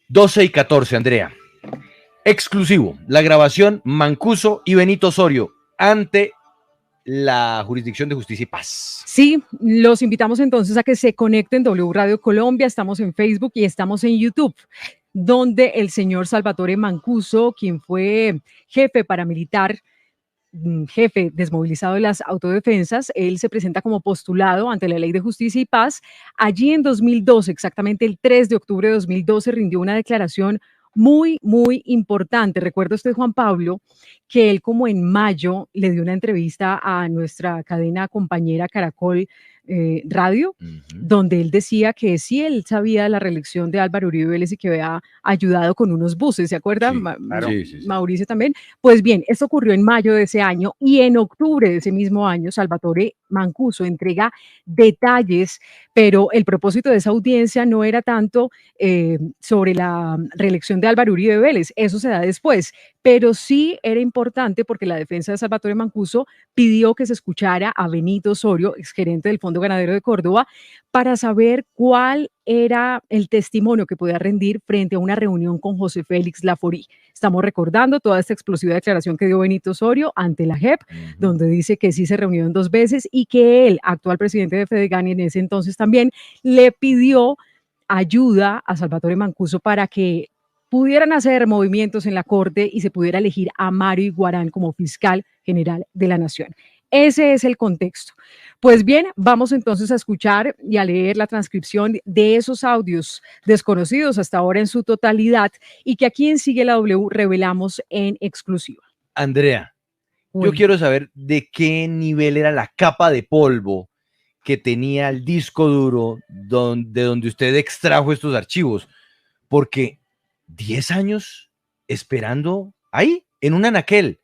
12:14, Andrea. Exclusivo, la grabación Mancuso y Benito Osorio ante la Jurisdicción de Justicia y Paz. Sí, los invitamos entonces a que se conecten W Radio Colombia, estamos en Facebook y estamos en YouTube, donde el señor Salvatore Mancuso, quien fue jefe paramilitar, jefe desmovilizado de las autodefensas, él se presenta como postulado ante la Ley de Justicia y Paz. Allí en 2012, exactamente el 3 de octubre de 2012, rindió una declaración muy, muy importante. Recuerda usted, Juan Pablo, que él como en mayo le dio una entrevista a nuestra cadena compañera Caracol Radio, donde él decía que sí, él sabía de la reelección de Álvaro Uribe Vélez y que había ayudado con unos buses, ¿se acuerda? Sí, claro. Sí. Mauricio también. Pues bien, esto ocurrió en mayo de ese año y en octubre de ese mismo año, Salvatore Mancuso entrega detalles, pero el propósito de esa audiencia no era tanto sobre la reelección de Álvaro Uribe Vélez, eso se da después, pero sí era importante porque la defensa de Salvatore Mancuso pidió que se escuchara a Benito Osorio, exgerente del Fondo Ganadero de Córdoba, para saber cuál era el testimonio que podía rendir frente a una reunión con José Félix Laforí. Estamos recordando toda esta explosiva declaración que dio Benito Osorio ante la JEP, donde dice que sí se reunieron 2 veces y que él, actual presidente de Fedegan, y en ese entonces también, le pidió ayuda a Salvatore Mancuso para que pudieran hacer movimientos en la Corte y se pudiera elegir a Mario Iguarán como fiscal general de la Nación. Ese es el contexto. Pues bien, vamos entonces a escuchar y a leer la transcripción de esos audios desconocidos hasta ahora en su totalidad y que aquí en Sigue la W revelamos en exclusiva. Andrea, yo quiero saber de qué nivel era la capa de polvo que tenía el disco duro de donde usted extrajo estos archivos, porque 10 años esperando ahí, en un anaquel,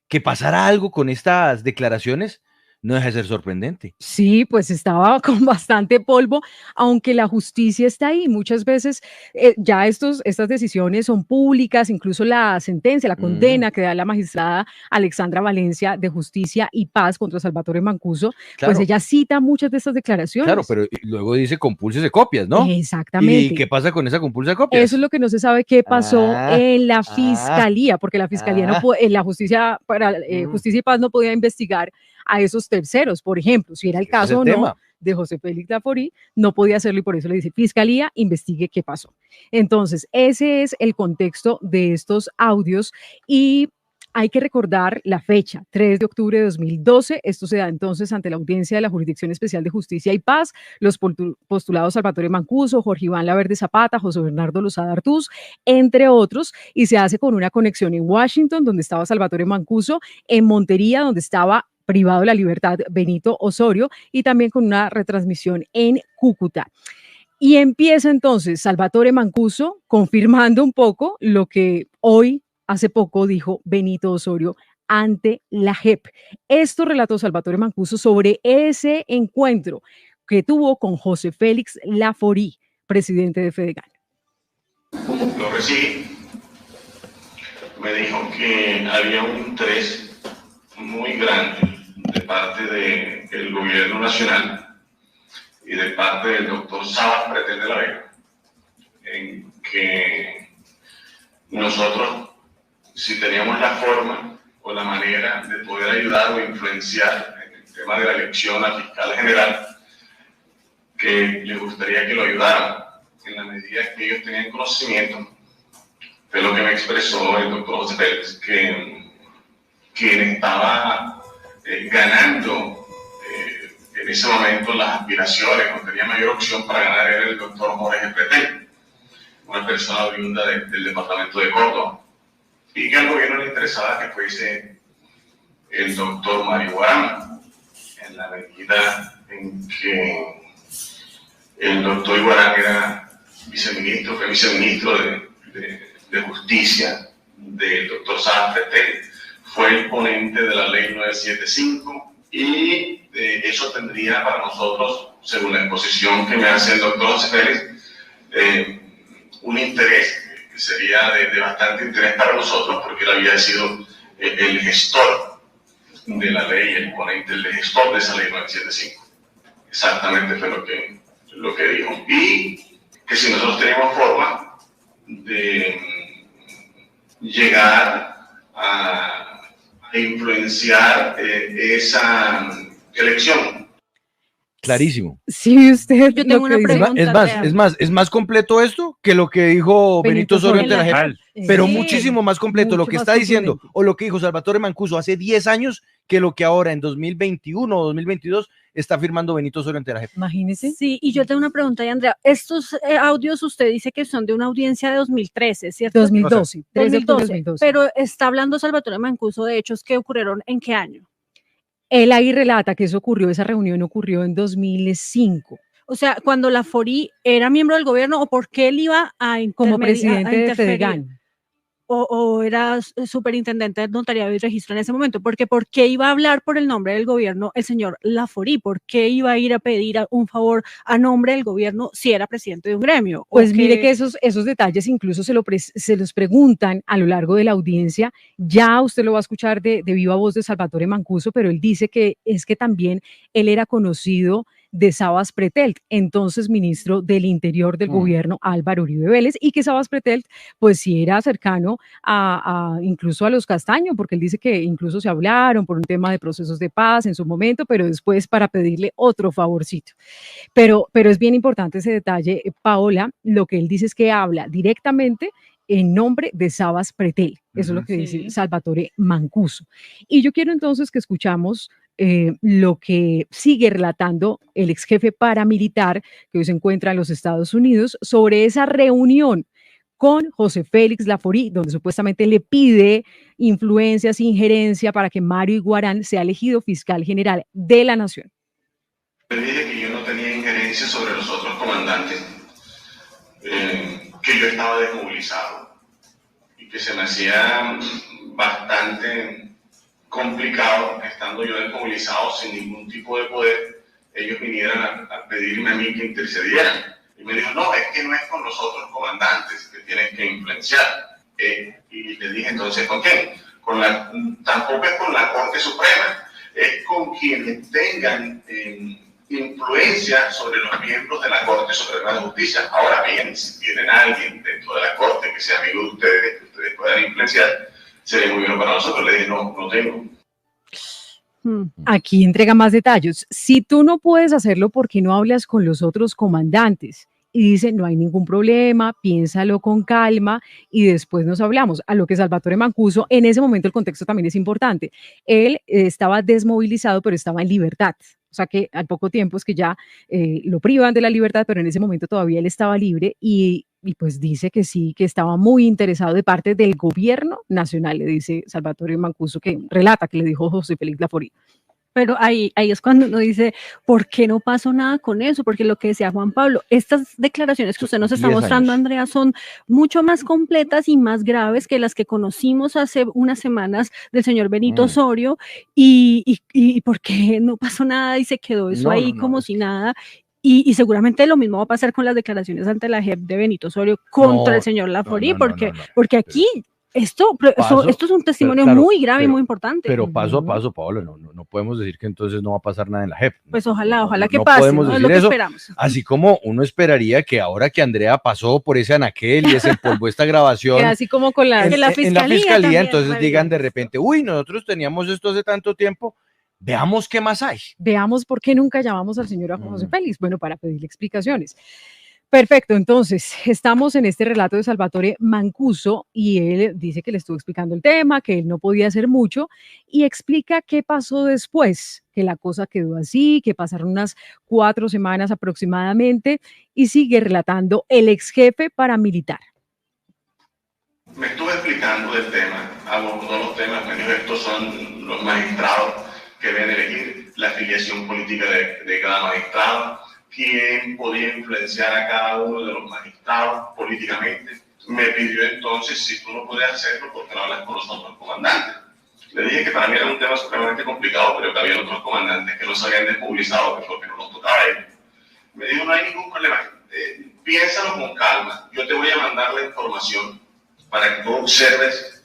que pasara algo con estas declaraciones, no deja de ser sorprendente. Sí, pues estaba con bastante polvo, aunque la justicia está ahí. Muchas veces ya estas decisiones son públicas, incluso la sentencia, la condena que da la magistrada Alexandra Valencia de Justicia y Paz contra Salvatore Mancuso, claro, pues ella cita muchas de estas declaraciones. Claro, pero luego dice compulsa de copias, ¿no? Exactamente. ¿Y qué pasa con esa compulsa de copias? Eso es lo que no se sabe qué pasó en la fiscalía, porque la fiscalía no puede, la justicia para Justicia y Paz no podía investigar a esos terceros, por ejemplo, si era el caso o no de José Félix Laforí, no podía hacerlo y por eso le dice, fiscalía, investigue qué pasó. Entonces, ese es el contexto de estos audios y hay que recordar la fecha, 3 de octubre de 2012. Esto se da entonces ante la audiencia de la Jurisdicción Especial de Justicia y Paz, los postulados Salvatore Mancuso, Jorge Iván Laverde Zapata, José Bernardo Lozada Artús, entre otros, y se hace con una conexión en Washington, donde estaba Salvatore Mancuso, en Montería, donde estaba privado de la libertad Benito Osorio, y también con una retransmisión en Cúcuta. Y empieza entonces Salvatore Mancuso confirmando un poco lo que hoy, hace poco, dijo Benito Osorio ante la JEP. Esto relató Salvatore Mancuso sobre ese encuentro que tuvo con José Félix Laforí, presidente de Fedegan. Lo recibí, me dijo que había un interés muy grande de parte del gobierno nacional y de parte del doctor Sabas Pretel de la Vega, en que nosotros, si teníamos la forma o la manera de poder ayudar o influenciar en el tema de la elección a fiscal general, que les gustaría que lo ayudaran en la medida que ellos tenían conocimiento de lo que me expresó el doctor José Félix, que quien estaba ganando en ese momento las aspiraciones, no tenía mayor opción para ganar, era el doctor Jorge Pretel, una persona oriunda del departamento de Córdoba, y que al gobierno le interesaba que fuese el doctor Mario Iguarán, en la medida en que el doctor Iguarán era viceministro, fue viceministro de Justicia del doctor Sabas Pretel, fue el ponente de la ley 975 y eso tendría para nosotros, según la exposición que me hace el doctor José Félix, un interés que sería de bastante interés para nosotros, porque él había sido el gestor de la ley, el ponente, el gestor de esa ley 975. Exactamente fue lo que dijo. Y que si nosotros teníamos forma de llegar a influenciar esa elección. Clarísimo. Sí, usted. Yo tengo una pregunta. Es más completo esto que lo que dijo Benito Osorio ante la JEP, pero Sí, muchísimo más completo lo que mucho está más diciendo contundente. o lo que dijo Salvatore Mancuso hace 10 años que lo que ahora en 2021 o 2022 está firmando Benito Osorio ante la JEP. Imagínese. Sí, y yo tengo una pregunta de Andrea. Estos audios usted dice que son de una audiencia de 2013, ¿cierto? 2012, 3 de octubre de 2012, 2012. pero está hablando Salvatore Mancuso de hechos que ocurrieron ¿en qué año? Él ahí relata que eso ocurrió, esa reunión ocurrió en 2005. O sea, cuando Laforí era miembro del gobierno, ¿o por qué él iba a Como presidente de interferir? Fedegan. O era superintendente de notariado y registro en ese momento, porque ¿por qué iba a hablar por el nombre del gobierno el señor Laforí? ¿Por qué iba a ir a pedir un favor a nombre del gobierno si era presidente de un gremio? Pues mire que esos detalles incluso se los preguntan a lo largo de la audiencia. Ya usted lo va a escuchar de viva voz de Salvatore Mancuso, pero él dice que es que también él era conocido de Sabas Pretelt, entonces ministro del Interior del gobierno Álvaro Uribe Vélez, y que Sabas Pretelt pues sí era cercano incluso a los Castaño, porque él dice que incluso se hablaron por un tema de procesos de paz en su momento, pero después para pedirle otro favorcito. Pero es bien importante ese detalle, Paola. Lo que él dice es que habla directamente en nombre de Sabas Pretel. Eso es lo que dice Salvatore Mancuso. Y yo quiero entonces que escuchamos lo que sigue relatando el ex jefe paramilitar que hoy se encuentra en los Estados Unidos sobre esa reunión con José Félix Laforí, donde supuestamente le pide influencias, injerencia para que Mario Iguarán sea elegido fiscal general de la nación. Le dije que yo no tenía injerencia sobre los otros comandantes, que yo estaba desmovilizado y que se me hacía bastante complicado, estando yo desmovilizado sin ningún tipo de poder, ellos vinieran a pedirme a mí que intercediera. Y me dijo, no, es que no es con los otros comandantes que tienes que influenciar. Y le dije, entonces, ¿con quién? Tampoco es con la Corte Suprema, es con quienes tengan influencia sobre los miembros de la Corte Suprema de Justicia. Ahora bien, si tienen a alguien dentro de la Corte que sea amigo de ustedes, que ustedes puedan influenciar, sería muy bueno para nosotros. Le dije, no tengo. Aquí entrega más detalles. Si tú no puedes hacerlo, ¿por qué no hablas con los otros comandantes? Y dice, no hay ningún problema, piénsalo con calma y después nos hablamos. A lo que Salvatore Mancuso, en ese momento el contexto también es importante. Él estaba desmovilizado, pero estaba en libertad. O sea que al poco tiempo es que ya lo privan de la libertad, pero en ese momento todavía él estaba libre y pues dice que sí, que estaba muy interesado de parte del gobierno nacional, le dice Salvatore Mancuso, que relata que le dijo José Félix Laforí. Pero ahí es cuando uno dice, ¿por qué no pasó nada con eso? Porque lo que decía Juan Pablo, estas declaraciones que usted nos está mostrando, Andrea, son mucho más completas y más graves que las que conocimos hace unas semanas del señor Benito Osorio. ¿Y por qué no pasó nada y se quedó eso como si nada? Y seguramente lo mismo va a pasar con las declaraciones ante la JEP de Benito Osorio contra el señor Laforí, porque aquí... Esto es un testimonio muy grave y muy importante. Pero paso a paso, Paola, no podemos decir que entonces no va a pasar nada en la JEP. Pues ojalá que pase, podemos ¿no? decir Es lo que eso, esperamos. Así como uno esperaría que ahora que Andrea pasó por ese anaquel y desempolvó esta grabación, así como con en la fiscalía también, entonces digan de repente, uy, nosotros teníamos esto hace tanto tiempo, veamos qué más hay. Veamos por qué nunca llamamos al señor José Félix, bueno, para pedirle explicaciones. Perfecto, entonces estamos en este relato de Salvatore Mancuso y él dice que le estuvo explicando el tema, que él no podía hacer mucho y explica qué pasó después, que la cosa quedó así, que pasaron unas 4 semanas aproximadamente y sigue relatando el ex jefe paramilitar. Me estuve explicando del tema, abordó los temas, me dijo, estos son los magistrados que deben elegir la afiliación política de cada magistrado, quién podía influenciar a cada uno de los magistrados políticamente. Me pidió entonces, si tú no puedes hacerlo, ¿por qué no hablas con los otros comandantes? Le dije que para mí era un tema supremamente complicado, pero que había otros comandantes que no se habían desmovilizado, que porque no los tocaba a ellos. Me dijo, no hay ningún problema, piénsalo con calma, yo te voy a mandar la información para que tú observes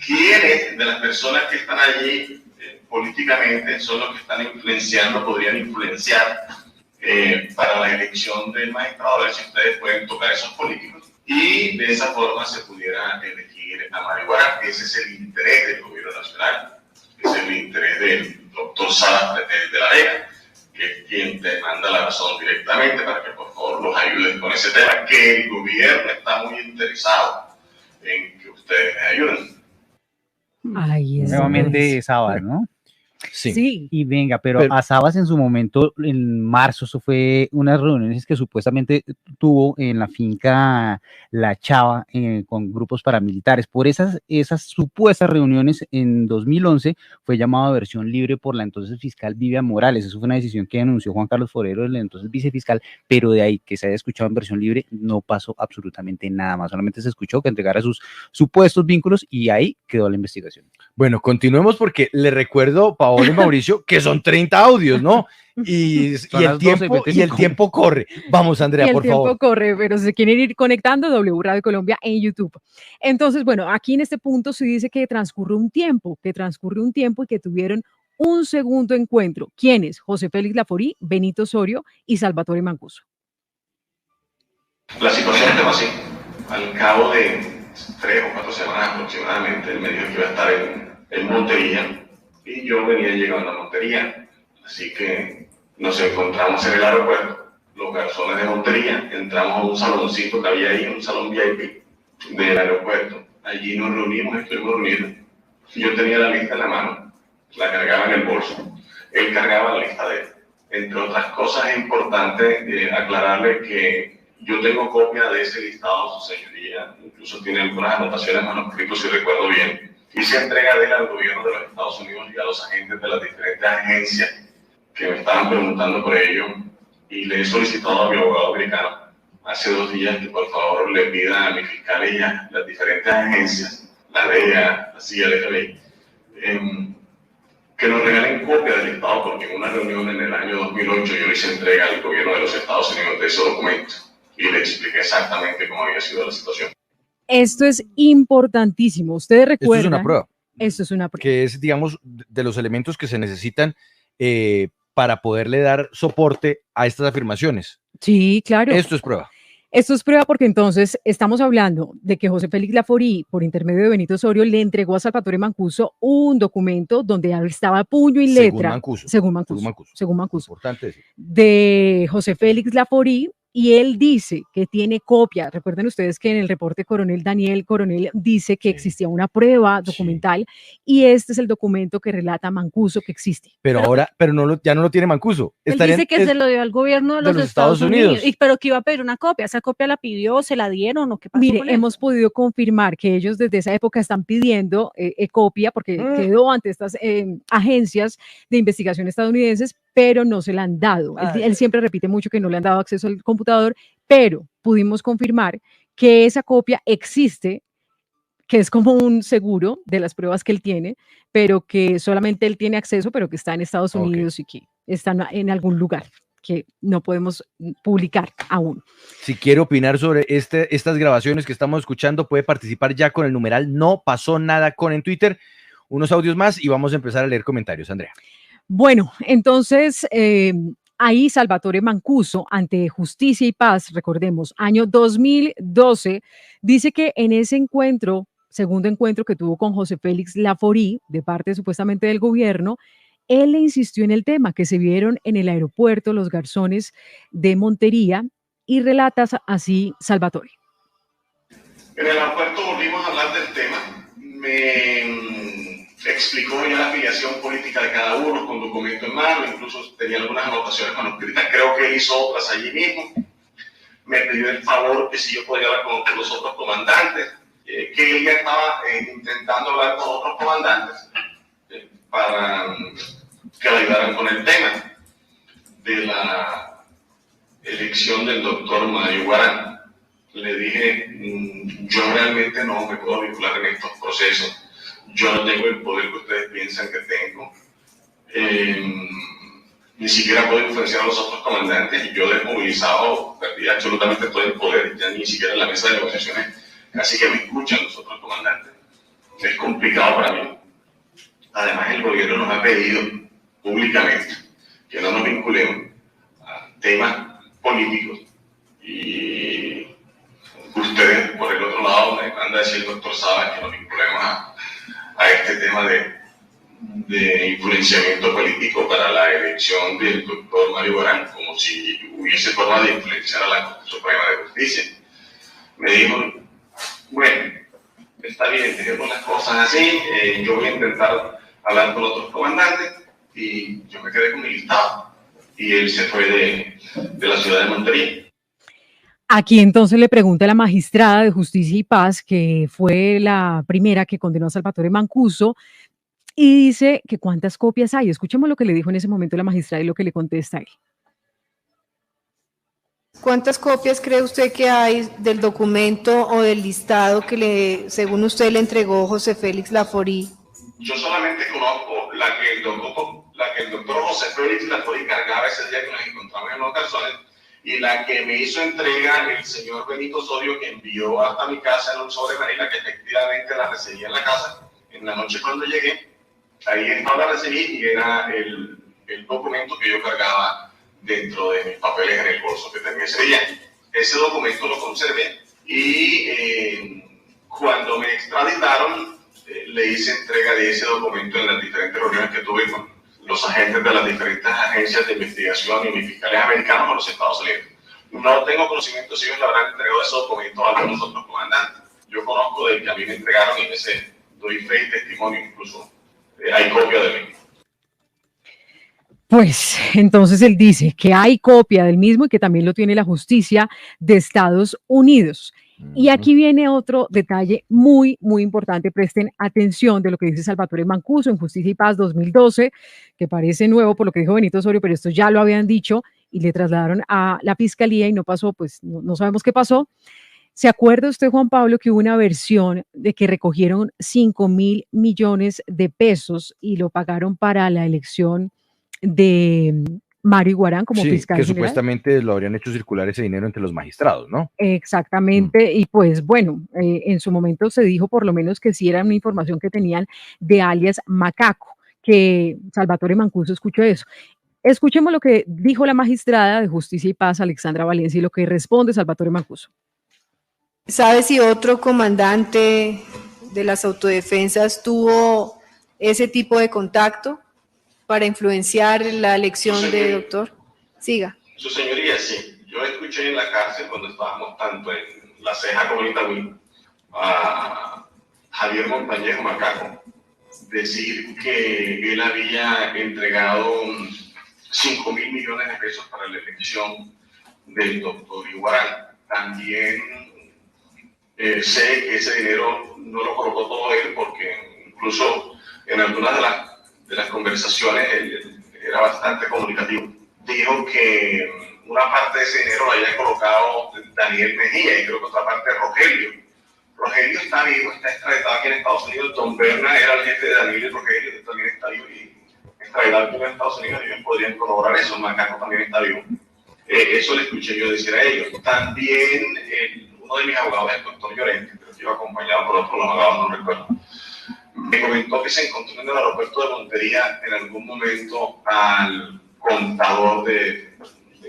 quiénes de las personas que están allí políticamente son los que están influenciando, podrían influenciar para la elección del magistrado, a ver si ustedes pueden tocar esos políticos. y de esa forma se pudiera elegir a Mario Guarán. Ese es el interés del gobierno nacional, ese es el interés del doctor Salas de la Vega, que es quien te manda la razón directamente para que por favor los ayuden con ese tema, que el gobierno está muy interesado en que ustedes me ayuden. Ahí es nuevamente Sabas, ¿no? Sí. Y venga, pero a Sabas en su momento, en marzo, eso fue unas reuniones que supuestamente tuvo en la finca La Chava con grupos paramilitares. Por esas supuestas reuniones en 2011 fue llamado a versión libre por la entonces fiscal Vivian Morales. Eso fue una decisión que anunció Juan Carlos Forero, el entonces vicefiscal, pero de ahí que se haya escuchado en versión libre no pasó absolutamente nada más. Solamente se escuchó que entregara sus supuestos vínculos y ahí quedó la investigación. Bueno, continuemos porque le recuerdo, Paola y Mauricio, que son 30 audios, ¿no? Y el tiempo corre. Vamos, Andrea, por favor. El tiempo corre, pero si se quieren ir conectando, W Radio Colombia en YouTube. Entonces, bueno, aquí en este punto se dice que transcurre un tiempo y que tuvieron un segundo encuentro. ¿Quiénes? José Félix Laforí, Benito Osorio y Salvatore Mancuso. La situación estaba así. Al cabo de 3 o 4 semanas aproximadamente, él me dijo que iba a estar en Montería y yo venía llegando a Montería. Así que nos encontramos en el aeropuerto, los garzones de Montería, entramos a un saloncito que había ahí, un salón VIP del aeropuerto. Allí nos reunimos, estuvimos reunidos. Yo tenía la lista en la mano, la cargaba en el bolso. Él cargaba la lista de él. Entre otras cosas es importante aclararle que yo tengo copia de ese listado, su señoría, incluso tiene algunas anotaciones manuscritos, si recuerdo bien. Hice entrega de él al gobierno de los Estados Unidos y a los agentes de las diferentes agencias que me estaban preguntando por ello, y le he solicitado a mi abogado americano hace 2 días que por favor le pida a mi fiscal y a las diferentes agencias, la DEA, la CIA, el FBI, que nos regalen copia del listado, porque en una reunión en el año 2008 yo le hice entrega al gobierno de los Estados Unidos de ese documento y le expliqué exactamente cómo había sido la situación. Esto es importantísimo. Ustedes recuerdan. Esto es una prueba. Esto es una prueba. Que es, digamos, de los elementos que se necesitan para poderle dar soporte a estas afirmaciones. Sí, claro. Esto es prueba. Esto es prueba porque entonces estamos hablando de que José Félix Laforí, por intermedio de Benito Osorio, le entregó a Salvatore Mancuso un documento donde estaba puño y letra. Según Mancuso. Importante decir. De José Félix Laforí, y él dice que tiene copia. Recuerden ustedes que en el reporte Daniel Coronel dice que existía una prueba documental y este es el documento que relata Mancuso que existe. Pero ya no lo tiene Mancuso. Él dice que se lo dio al gobierno de los Estados Unidos. Pero que iba a pedir una copia. ¿Esa copia la pidió? ¿Se la dieron? ¿O qué pasó? Mire, hemos podido confirmar que ellos desde esa época están pidiendo copia porque quedó ante estas agencias de investigación estadounidenses, pero no se la han dado. Él siempre repite mucho que no le han dado acceso al computador, pero pudimos confirmar que esa copia existe, que es como un seguro de las pruebas que él tiene, pero que solamente él tiene acceso, pero que está en Estados Unidos y que está en algún lugar que no podemos publicar aún. Si quiere opinar sobre estas grabaciones que estamos escuchando, puede participar ya con el numeral No Pasó Nada con en Twitter. Unos audios más y vamos a empezar a leer comentarios, Andrea. Bueno, entonces ahí Salvatore Mancuso, ante Justicia y Paz, recordemos, año 2012, dice que en ese segundo encuentro que tuvo con José Félix Laforí, de parte supuestamente del gobierno, él le insistió en el tema, que se vieron en el aeropuerto los garzones de Montería, y relata así Salvatore. En el aeropuerto volvimos a hablar del tema. Me explicó ya la afiliación política de cada uno con documento en mano, incluso tenía algunas anotaciones manuscritas, creo que él hizo otras allí mismo. Me pidió el favor que si yo podía hablar con los otros comandantes, que él ya estaba intentando hablar con otros comandantes para que le ayudaran con el tema de la elección del doctor Mario Guarán. Le dije, yo realmente no me puedo vincular en estos procesos. Yo no tengo el poder que ustedes piensan que tengo. Ni siquiera puedo influenciar a los otros comandantes y yo desmovilizado, perdí absolutamente todo el poder, ya ni siquiera en la mesa de negociaciones casi que me escuchan los otros comandantes. Es complicado para mí. Además, el gobierno nos ha pedido públicamente que no nos vinculemos a temas políticos y ustedes por el otro lado me manda a decir el doctor Saba que nos vinculemos a este tema de influenciamiento político para la elección del doctor Mario Guarán, como si hubiese forma de influenciar a la Corte Suprema de Justicia. Me dijo, bueno, está bien, dejemos las cosas así, yo voy a intentar hablar con otros comandantes, y yo me quedé con mi listado, y él se fue de la ciudad de Montería. Aquí entonces le pregunta a la magistrada de Justicia y Paz, que fue la primera que condenó a Salvatore Mancuso, y dice que cuántas copias hay. Escuchemos lo que le dijo en ese momento la magistrada y lo que le contesta él. ¿Cuántas copias cree usted que hay del documento o del listado que según usted le entregó José Félix Laforí? Yo solamente conozco la que el doctor José Félix Laforí cargaba ese día que nos encontramos en los calzones, y la que me hizo entrega el señor Benito Osorio, que envió hasta mi casa en un sobre Manila, que efectivamente la recibí en la casa. En la noche cuando llegué, ahí no la recibí, y era el documento que yo cargaba dentro de mis papeles en el bolso que tenía ese día. Ese documento lo conservé, y cuando me extraditaron, le hice entrega de ese documento en las diferentes reuniones que tuve con los agentes de las diferentes agencias de investigación y mis fiscales americanos a los Estados Unidos. No tengo conocimiento si ellos le habrán entregado ese documento a algunos otros comandantes. Yo conozco del que a mí me entregaron, y ese doy fe y testimonio, incluso hay copia de mí. Pues entonces él dice que hay copia del mismo y que también lo tiene la justicia de Estados Unidos. Y aquí viene otro detalle muy, muy importante. Presten atención de lo que dice Salvatore Mancuso en Justicia y Paz 2012, que parece nuevo por lo que dijo Benito Osorio, pero esto ya lo habían dicho y le trasladaron a la fiscalía y no pasó, pues no sabemos qué pasó. ¿Se acuerda usted, Juan Pablo, que hubo una versión de que recogieron 5.000 millones de pesos y lo pagaron para la elección de Mario Guarán como fiscal que general? Supuestamente lo habrían hecho circular ese dinero entre los magistrados, ¿no? Exactamente, y pues bueno, en su momento se dijo por lo menos que sí era una información que tenían de alias Macaco, que Salvatore Mancuso escuchó eso. Escuchemos lo que dijo la magistrada de Justicia y Paz, Alexandra Valencia, y lo que responde Salvatore Mancuso. ¿Sabe si otro comandante de las autodefensas tuvo ese tipo de contacto para influenciar la elección de doctor? Siga. Su señoría, sí. Yo escuché en la cárcel cuando estábamos tanto en La Ceja como en Itagüí a Javier Montañejo Macaco decir que él había entregado 5.000 millones de pesos para la elección del doctor Iguarán. También sé que ese dinero no lo colocó todo él, porque incluso en algunas de las conversaciones él era bastante comunicativo. Dijo que una parte de ese dinero lo había colocado Daniel Mejía, y creo que otra parte Rogelio. Rogelio está vivo, está extraditado aquí en Estados Unidos. Don Berna era el jefe de Daniel y Rogelio, que también está vivo y extraditado aquí en Estados Unidos, y bien podrían corroborar eso. Macaco también está vivo. Eso le escuché yo decir a ellos. También uno de mis abogados, el doctor Llorente, que iba acompañado por otros abogados, no recuerdo, me comentó que se encontró en el aeropuerto de Montería en algún momento al contador de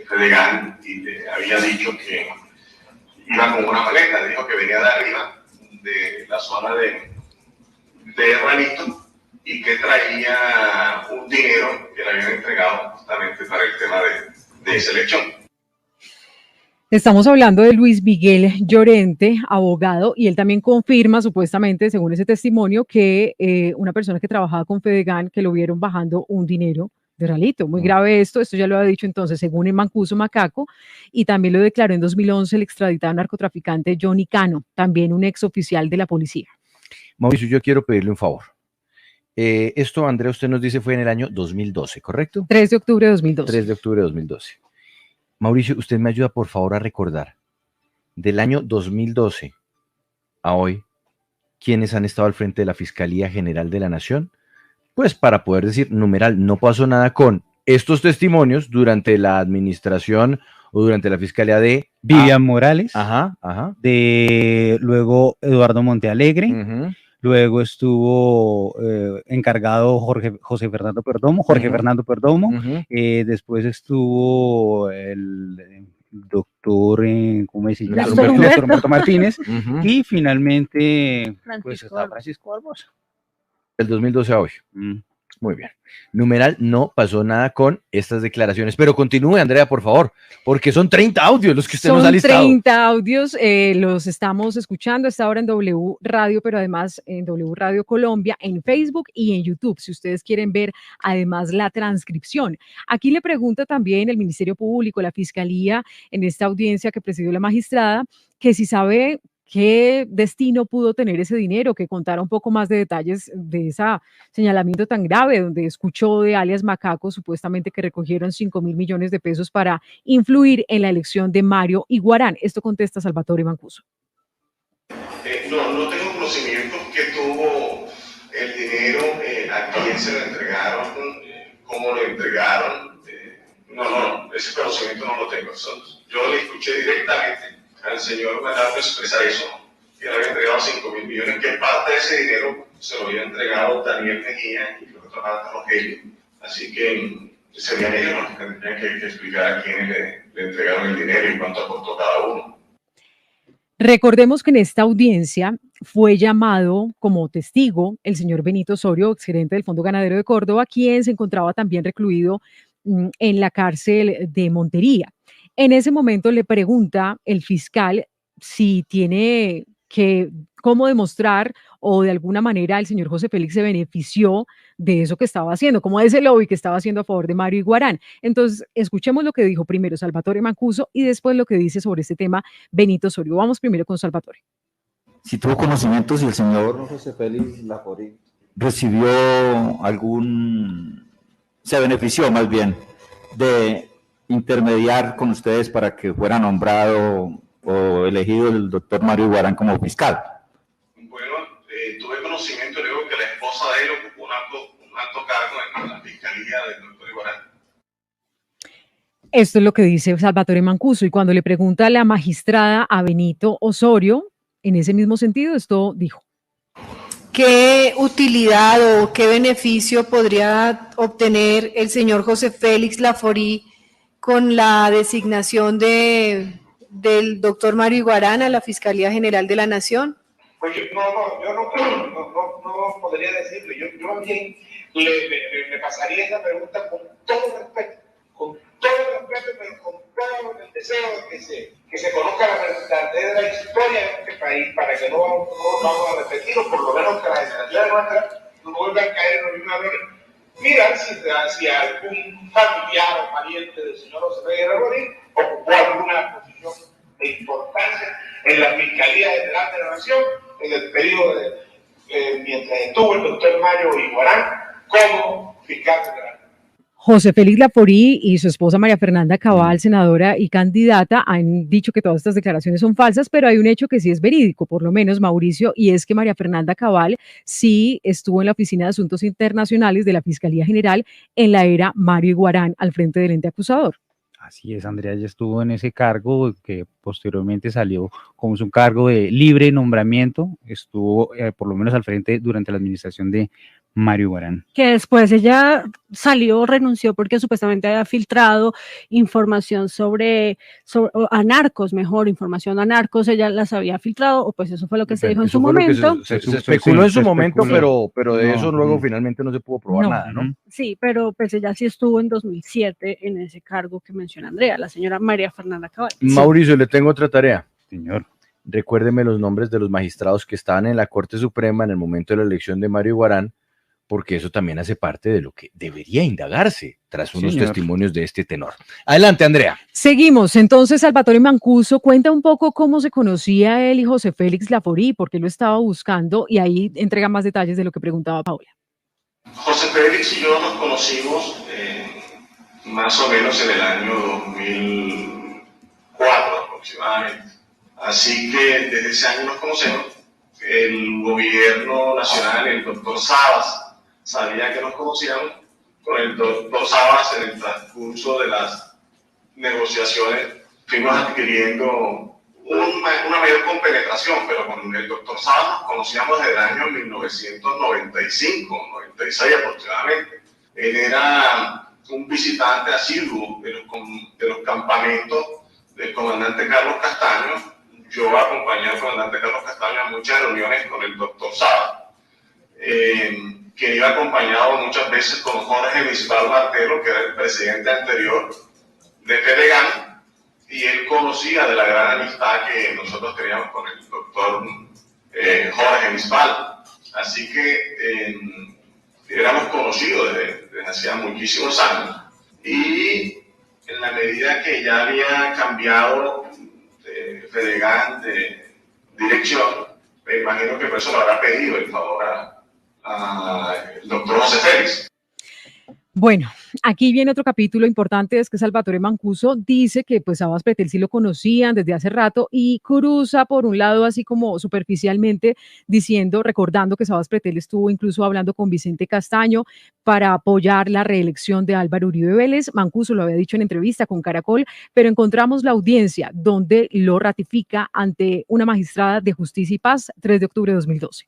Fedegan, y le había dicho que iba con una maleta. Le dijo que venía de arriba, de la zona de Ranito, y que traía un dinero que le habían entregado justamente para el tema de esa elección. Estamos hablando de Luis Miguel Llorente, abogado, y él también confirma, supuestamente, según ese testimonio, que una persona que trabajaba con Fedegan, que lo vieron bajando un dinero de Ralito. Muy grave esto ya lo había dicho entonces, según el Mancuso Macaco, y también lo declaró en 2011 el extraditado narcotraficante Johnny Cano, también un ex oficial de la policía. Mauricio, yo quiero pedirle un favor. Esto, Andrea, usted nos dice fue en el año 2012, ¿correcto? 3 de octubre de 2012. 3 de octubre de 2012. Mauricio, usted me ayuda por favor a recordar del año 2012 a hoy quiénes han estado al frente de la Fiscalía General de la Nación, pues para poder decir, numeral, no pasó nada con estos testimonios durante la administración o durante la Fiscalía de Vivian Morales, de luego Eduardo Montealegre, luego estuvo encargado Jorge Fernando Perdomo, después estuvo el doctor, ¿cómo se llama? Doctor Doctor Humberto Martínez, Ujú. y finalmente, pues Francisco está Barbosa. Francisco Barbosa. Del 2012 a hoy. Muy bien. Numeral, no pasó nada con estas declaraciones. Pero continúe, Andrea, por favor, porque son 30 audios los que usted nos ha Son listado. 30 audios, los estamos escuchando a esta hora en W Radio, pero además en W Radio Colombia, en Facebook y en YouTube, si ustedes quieren ver además la transcripción. Aquí le pregunta también el Ministerio Público, la Fiscalía, en esta audiencia que presidió la magistrada, que si sabe qué destino pudo tener ese dinero, que contara un poco más de detalles de ese señalamiento tan grave, donde escuchó de alias Macaco supuestamente que recogieron 5.000 millones de pesos para influir en la elección de Mario Iguarán. Esto contesta Salvatore Mancuso. No tengo conocimiento que tuvo el dinero, a quién se lo entregaron, cómo lo entregaron. No, ese conocimiento no lo tengo. Yo le escuché directamente al señor Macaco expresar eso, que le había entregado 5.000 millones, que parte de ese dinero se lo había entregado Daniel Mejía y creo que otra parte Rogelio. Así que serían ellos los que tendrían que explicar a quiénes le entregaron el dinero y cuánto aportó cada uno. Recordemos que en esta audiencia fue llamado como testigo el señor Benito Osorio, exgerente del Fondo Ganadero de Córdoba, quien se encontraba también recluido en la cárcel de Montería. En ese momento le pregunta el fiscal si tiene cómo demostrar o de alguna manera el señor José Félix se benefició de eso que estaba haciendo, como de ese lobby que estaba haciendo a favor de Mario Iguarán. Entonces, escuchemos lo que dijo primero Salvatore Mancuso y después lo que dice sobre este tema Benito Osorio. Vamos primero con Salvatore. Si tuvo conocimiento, si el señor José Félix Laforí recibió se benefició más bien de intermediar con ustedes para que fuera nombrado o elegido el doctor Mario Iguarán como fiscal. Bueno, tuve conocimiento, luego que la esposa de él ocupó un alto cargo en la fiscalía del doctor Iguarán. Esto es lo que dice Salvatore Mancuso, y cuando le pregunta a la magistrada a Benito Osorio, en ese mismo sentido, esto dijo. ¿Qué utilidad o qué beneficio podría obtener el señor José Félix Laforí con la designación del doctor Mario Iguarán a la Fiscalía General de la Nación? Pues yo no podría decirlo. Yo más bien le pasaría esa pregunta con todo respeto, pero con todo el deseo de que se conozca la verdadera historia de este país, para que no vamos a repetir, o por lo menos que las generaciones nuestras no vuelvan a caer en los mismos errores. Mirar si algún familiar o pariente del señor José Félix Laforí ocupó alguna posición de importancia en la Fiscalía General de la Nación en el periodo mientras estuvo el doctor Mario Iguarán como fiscal general. José Félix Laforí y su esposa María Fernanda Cabal, senadora y candidata, han dicho que todas estas declaraciones son falsas, pero hay un hecho que sí es verídico, por lo menos, Mauricio, y es que María Fernanda Cabal sí estuvo en la Oficina de Asuntos Internacionales de la Fiscalía General en la era Mario Iguarán al frente del ente acusador. Así es, Andrea ya estuvo en ese cargo que posteriormente salió como es un cargo de libre nombramiento, estuvo por lo menos al frente durante la administración de Mario Iguarán. Que después ella renunció porque supuestamente había filtrado información sobre a narcos, información a narcos, ella las había filtrado, o pues eso fue lo que se dijo en su momento. Se especuló en su momento, pero de eso luego finalmente no se pudo probar nada, ¿no? Sí, pero pues ella sí estuvo en 2007 en ese cargo que menciona Andrea, la señora María Fernanda Cabal. Mauricio, le tengo otra tarea. Señor. Recuérdeme los nombres de los magistrados que estaban en la Corte Suprema en el momento de la elección de Mario Iguarán, porque eso también hace parte de lo que debería indagarse tras unos testimonios de este tenor. Adelante, Andrea. Seguimos. Entonces, Salvatore Mancuso cuenta un poco cómo se conocía él y José Félix Laforí, porque lo estaba buscando, y ahí entrega más detalles de lo que preguntaba Paula. José Félix y yo nos conocimos más o menos en el año 2004 aproximadamente. Así que desde ese año nos conocemos. El gobierno nacional, el doctor Sabas, sabía que nos conocíamos. Con el doctor Sabas, en el transcurso de las negociaciones, fuimos adquiriendo una mayor compenetración, pero con el doctor Sabas nos conocíamos desde el año 1995, 96 aproximadamente. Él era un visitante asiduo de los campamentos del comandante Carlos Castaño. Yo acompañé al comandante Carlos Castaño a muchas reuniones con el doctor Saba, que iba acompañado muchas veces con Jorge Bisbal Martelo, que era el presidente anterior de FEDEGAN, y él conocía de la gran amistad que nosotros teníamos con el doctor Jorge Bisbal. Así que éramos conocidos desde hacía muchísimos años. Y en la medida que ya había cambiado de FEDEGAN de dirección, me imagino que por eso le habrá pedido el favor al doctor José Félix. Bueno, aquí viene otro capítulo importante, es que Salvatore Mancuso dice que pues Sabas Pretel sí lo conocían desde hace rato y cruza por un lado así como superficialmente diciendo, recordando que Sabas Pretel estuvo incluso hablando con Vicente Castaño para apoyar la reelección de Álvaro Uribe Vélez. Mancuso lo había dicho en entrevista con Caracol, pero encontramos la audiencia donde lo ratifica ante una magistrada de Justicia y Paz, 3 de octubre de 2012.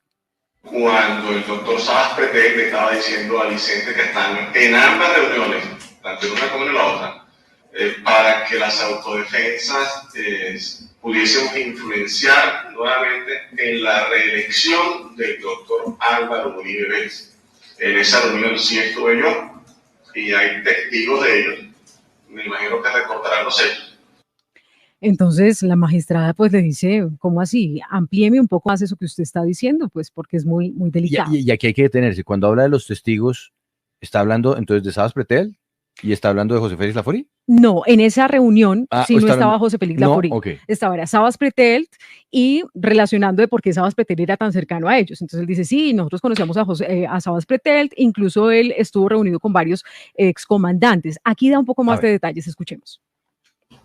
Cuando el doctor Sabas Pretel le estaba diciendo a Vicente Castaño, en ambas reuniones, tanto en una como en la otra, para que las autodefensas pudiésemos influenciar nuevamente en la reelección del doctor Álvaro Uribe Vélez. En esa reunión sí estuve yo y hay testigos de ellos. Me imagino que recordarán los hechos. Entonces la magistrada pues le dice, ¿cómo así? Amplíeme un poco más eso que usted está diciendo, pues porque es muy, muy delicado. Y aquí hay que detenerse. Cuando habla de los testigos, ¿está hablando entonces de Sabas Pretel y está hablando de José Félix Laforí? No, en esa reunión sí no estaba José Félix Laforí, okay. Estaba Sabas Pretel y relacionando de por qué Sabas Pretel era tan cercano a ellos. Entonces él dice, sí, nosotros conocíamos a Sabas Pretel, incluso él estuvo reunido con varios excomandantes. Aquí da un poco más de detalles, escuchemos.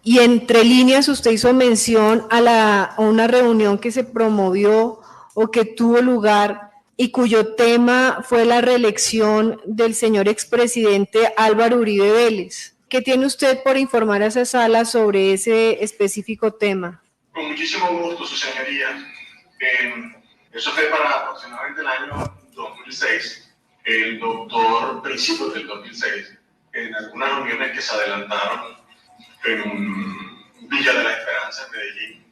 Y entre líneas usted hizo mención a una reunión que se promovió o que tuvo lugar y cuyo tema fue la reelección del señor expresidente Álvaro Uribe Vélez. ¿Qué tiene usted por informar a esa sala sobre ese específico tema? Con muchísimo gusto, su señoría. Eso fue para aproximadamente el año 2006. El doctor, principios del 2006, en algunas reuniones que se adelantaron en Villa de la Esperanza, en Medellín,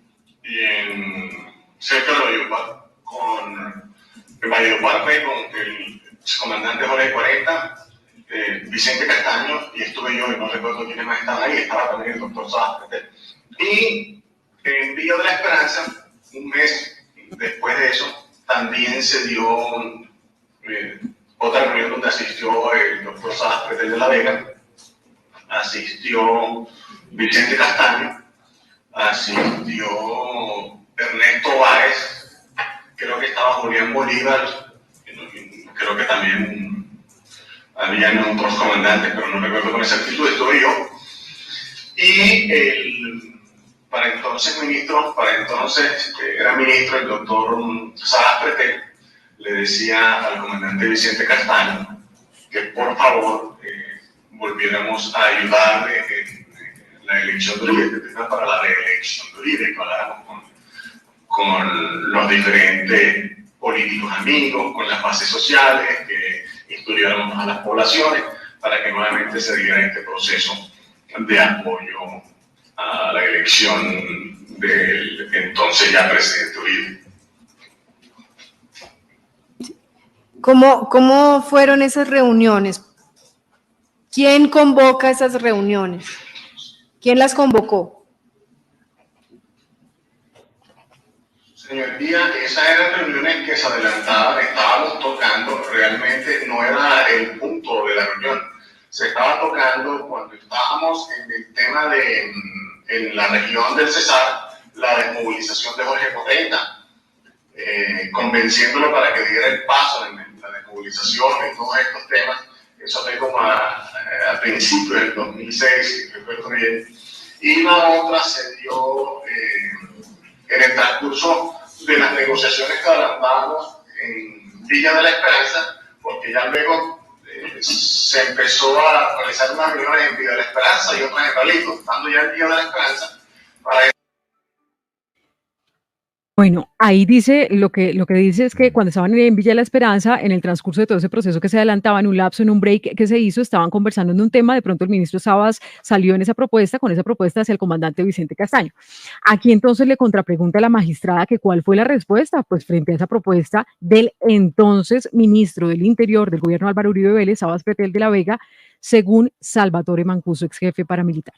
y cerca de Valledupar, con el comandante Jorge 40, Vicente Castaño, y estuve yo, y no recuerdo quiénes más estaban ahí, estaba también el doctor Sabas Pretel. Y en Villa de la Esperanza, un mes después de eso, también se dio otra reunión donde asistió el doctor Sabas Pretel de la Vega, asistió Vicente Castaño, asistió Ernesto Báez, creo que estaba Julián Bolívar, creo que también habían otros comandantes, pero no recuerdo con exactitud, estuve yo. Y para entonces era ministro el doctor Sabas Pretel, le decía al comandante Vicente Castaño que por favor volviéramos a ayudarle en la elección de Uribe, para la reelección de Uribe, que habláramos con los diferentes políticos amigos, con las bases sociales, que estudiáramos a las poblaciones, para que nuevamente se diera este proceso de apoyo a la elección del entonces ya presidente Uribe. ¿Cómo fueron esas reuniones? ¿Quién convoca esas reuniones? ¿Quién las convocó? Señoría, esas eran reuniones que se adelantaban, estábamos tocando, realmente no era el punto de la reunión, se estaba tocando cuando estábamos en el tema en la región del Cesar, la desmovilización de Jorge 40, convenciéndolo para que diera el paso en la desmovilización y todos estos temas. Eso fue como a principios del 2006, recuerdo bien. Y la otra se dio en el transcurso de las negociaciones que adelantábamos en Villa de la Esperanza, porque ya luego se empezó a realizar unas reuniones en Villa de la Esperanza y otras en Palito, estando ya en Villa de la Esperanza, para Bueno, ahí dice, lo que dice es que cuando estaban en Villa La Esperanza, en el transcurso de todo ese proceso que se adelantaba, en un lapso, en un break que se hizo, estaban conversando en un tema, de pronto el ministro Sabas salió en esa propuesta, con esa propuesta hacia el comandante Vicente Castaño. Aquí entonces le contrapregunta a la magistrada que cuál fue la respuesta, pues frente a esa propuesta del entonces ministro del Interior del gobierno Álvaro Uribe Vélez, Sabas Pretel de la Vega, según Salvatore Mancuso, ex jefe paramilitar.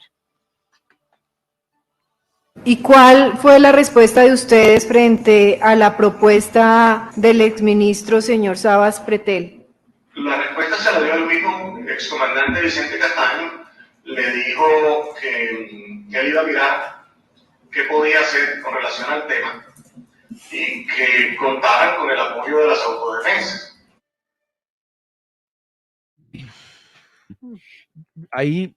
¿Y cuál fue la respuesta de ustedes frente a la propuesta del exministro señor Sabas Pretel? La respuesta se la dio el mismo excomandante Vicente Castaño. Le dijo que él iba a mirar qué podía hacer con relación al tema y que contaran con el apoyo de las autodefensas. Ahí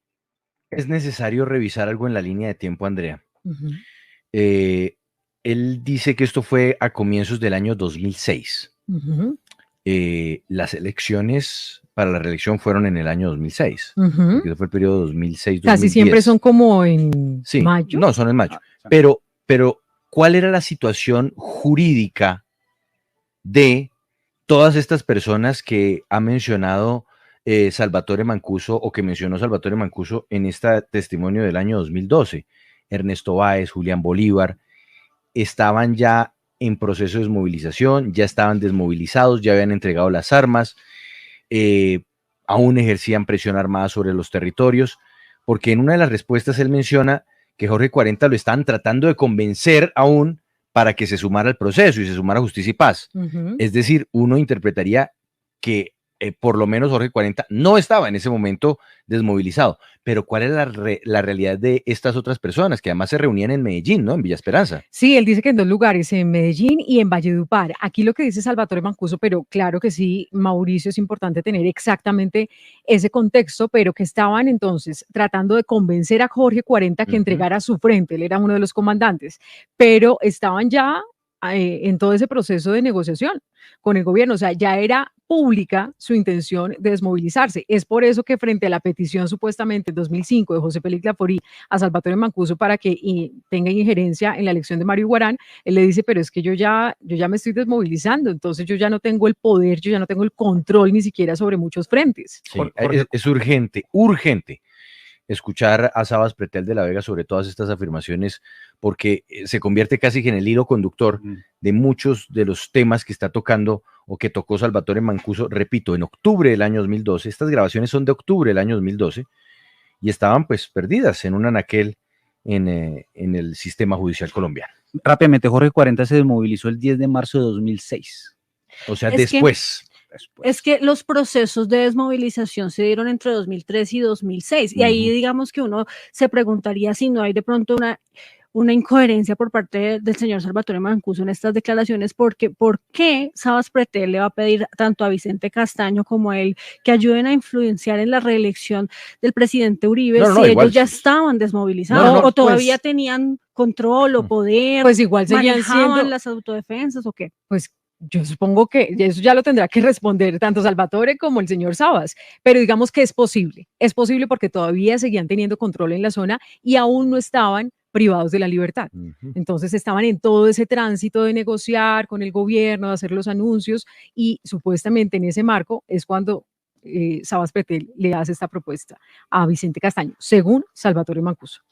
es necesario revisar algo en la línea de tiempo, Andrea. Él dice que esto fue a comienzos del año 2006. Las elecciones para la reelección fueron en el año 2006. Porque fue el periodo 2006-2010. Casi siempre son como en mayo. No, son en mayo. Pero, ¿cuál era la situación jurídica de todas estas personas que ha mencionado Salvatore Mancuso o que mencionó Salvatore Mancuso en este testimonio del año 2012? Ernesto Báez, Julián Bolívar, estaban ya en proceso de desmovilización, ya estaban desmovilizados, ya habían entregado las armas, aún ejercían presión armada sobre los territorios, porque en una de las respuestas él menciona que Jorge 40 lo estaban tratando de convencer aún para que se sumara al proceso y se sumara a Justicia y Paz. Es decir, uno interpretaría que por lo menos Jorge 40 no estaba en ese momento desmovilizado. Pero ¿cuál es la realidad de estas otras personas que además se reunían en Medellín, ¿no? En Villa Esperanza. Sí, él dice que en dos lugares, en Medellín y en Valledupar. Aquí lo que dice Salvatore Mancuso, pero claro que sí, Mauricio, es importante tener exactamente ese contexto, pero que estaban entonces tratando de convencer a Jorge 40 que entregara su frente. Él era uno de los comandantes, pero estaban ya en todo ese proceso de negociación con el gobierno, o sea, ya era pública su intención de desmovilizarse. Es por eso que frente a la petición supuestamente en 2005 de José Félix Laforí a Salvatore Mancuso para que tenga injerencia en la elección de Mario Iguarán, él le dice, pero es que yo ya me estoy desmovilizando, entonces yo ya no tengo el poder, yo ya no tengo el control ni siquiera sobre muchos frentes. Sí, es urgente escuchar a Sabas Pretel de la Vega sobre todas estas afirmaciones, porque se convierte casi que en el hilo conductor de muchos de los temas que está tocando o que tocó Salvatore Mancuso, repito, en octubre del año 2012. Estas grabaciones son de octubre del año 2012 y estaban pues perdidas en un anaquel en el sistema judicial colombiano. Rápidamente, Jorge 40 se desmovilizó el 10 de marzo de 2006. O sea, después. Es que los procesos de desmovilización se dieron entre 2003 y 2006, y ahí digamos que uno se preguntaría si no hay de pronto una incoherencia por parte del señor Salvatore Mancuso en estas declaraciones, porque ¿por qué Sabas Pretel le va a pedir tanto a Vicente Castaño como a él que ayuden a influenciar en la reelección del presidente Uribe si ellos ya estaban desmovilizados o todavía tenían control o poder? Pues igual seguían siendo las autodefensas o qué. Pues yo supongo que eso ya lo tendrá que responder tanto Salvatore como el señor Sabas, pero digamos que es posible porque todavía seguían teniendo control en la zona y aún no estaban privados de la libertad. Entonces estaban en todo ese tránsito de negociar con el gobierno, de hacer los anuncios y supuestamente en ese marco es cuando Sabas Pretel le hace esta propuesta a Vicente Castaño, según Salvatore Mancuso.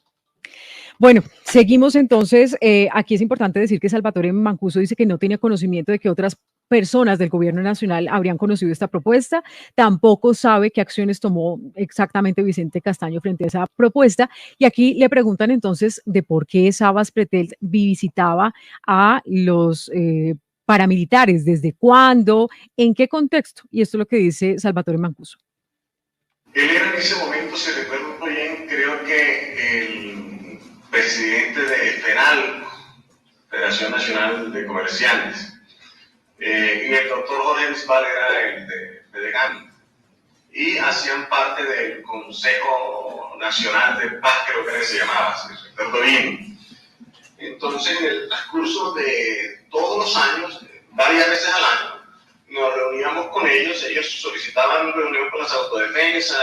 Bueno, seguimos entonces. Aquí es importante decir que Salvatore Mancuso dice que no tenía conocimiento de que otras personas del gobierno nacional habrían conocido esta propuesta. Tampoco sabe qué acciones tomó exactamente Vicente Castaño frente a esa propuesta. Y aquí le preguntan entonces de por qué Sabas Pretel visitaba a los paramilitares, desde cuándo, en qué contexto. Y esto es lo que dice Salvatore Mancuso. Él era en ese momento, si recuerdo bien, creo que el presidente de FENAL, Federación Nacional de Comerciantes, y el doctor Jorge Bisbal era el de decano, y hacían parte del Consejo Nacional de Paz, creo que se llamaba, si recuerdo bien. Entonces, en el transcurso de todos los años, varias veces al año, nos reuníamos con ellos solicitaban reunión con las autodefensas,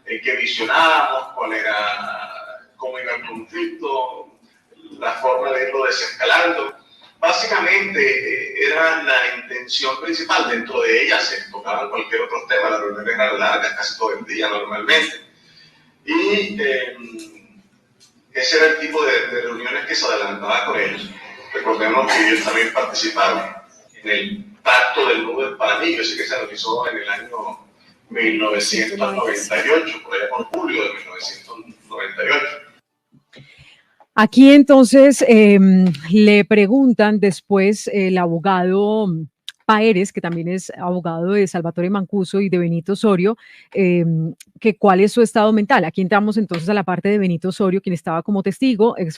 que visionábamos cómo iba el conflicto, la forma de irlo desescalando, Básicamente era la intención principal. Dentro de ella se tocaban cualquier otro tema, las reuniones eran largas casi todo el día normalmente. Y ese era el tipo de reuniones que se adelantaba con ellos. Recordemos que ellos también participaron en el Pacto del Nobel para mí, yo sé que se realizó en el año 1998, por allá por julio de 1998. Aquí entonces le preguntan después el abogado Paeres, que también es abogado de Salvatore Mancuso y de Benito Osorio, que cuál es su estado mental. Aquí entramos entonces a la parte de Benito Osorio, quien estaba como testigo, ex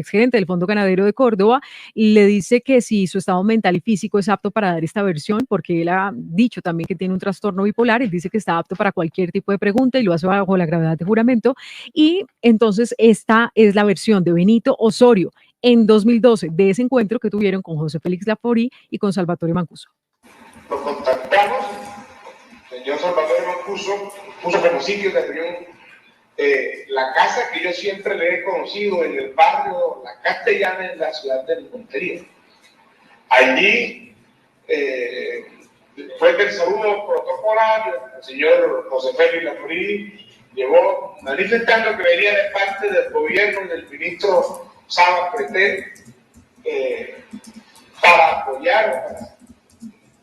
gerente del Fondo Ganadero de Córdoba, y le dice que si su estado mental y físico es apto para dar esta versión, porque él ha dicho también que tiene un trastorno bipolar, él dice que está apto para cualquier tipo de pregunta y lo hace bajo la gravedad de juramento, y entonces esta es la versión de Benito Osorio en 2012 de ese encuentro que tuvieron con José Félix Laforí y con Salvatore Mancuso. Lo contactamos, el señor Salvatore Mancuso puso como sitio de reunión la casa que yo siempre le he conocido en el barrio La Castellana, en la ciudad de Montería. Allí fue el saludo protocolario, el señor José Félix Laforí llegó manifestando que venía de parte del gobierno del ministro Saba Pretel para apoyar o para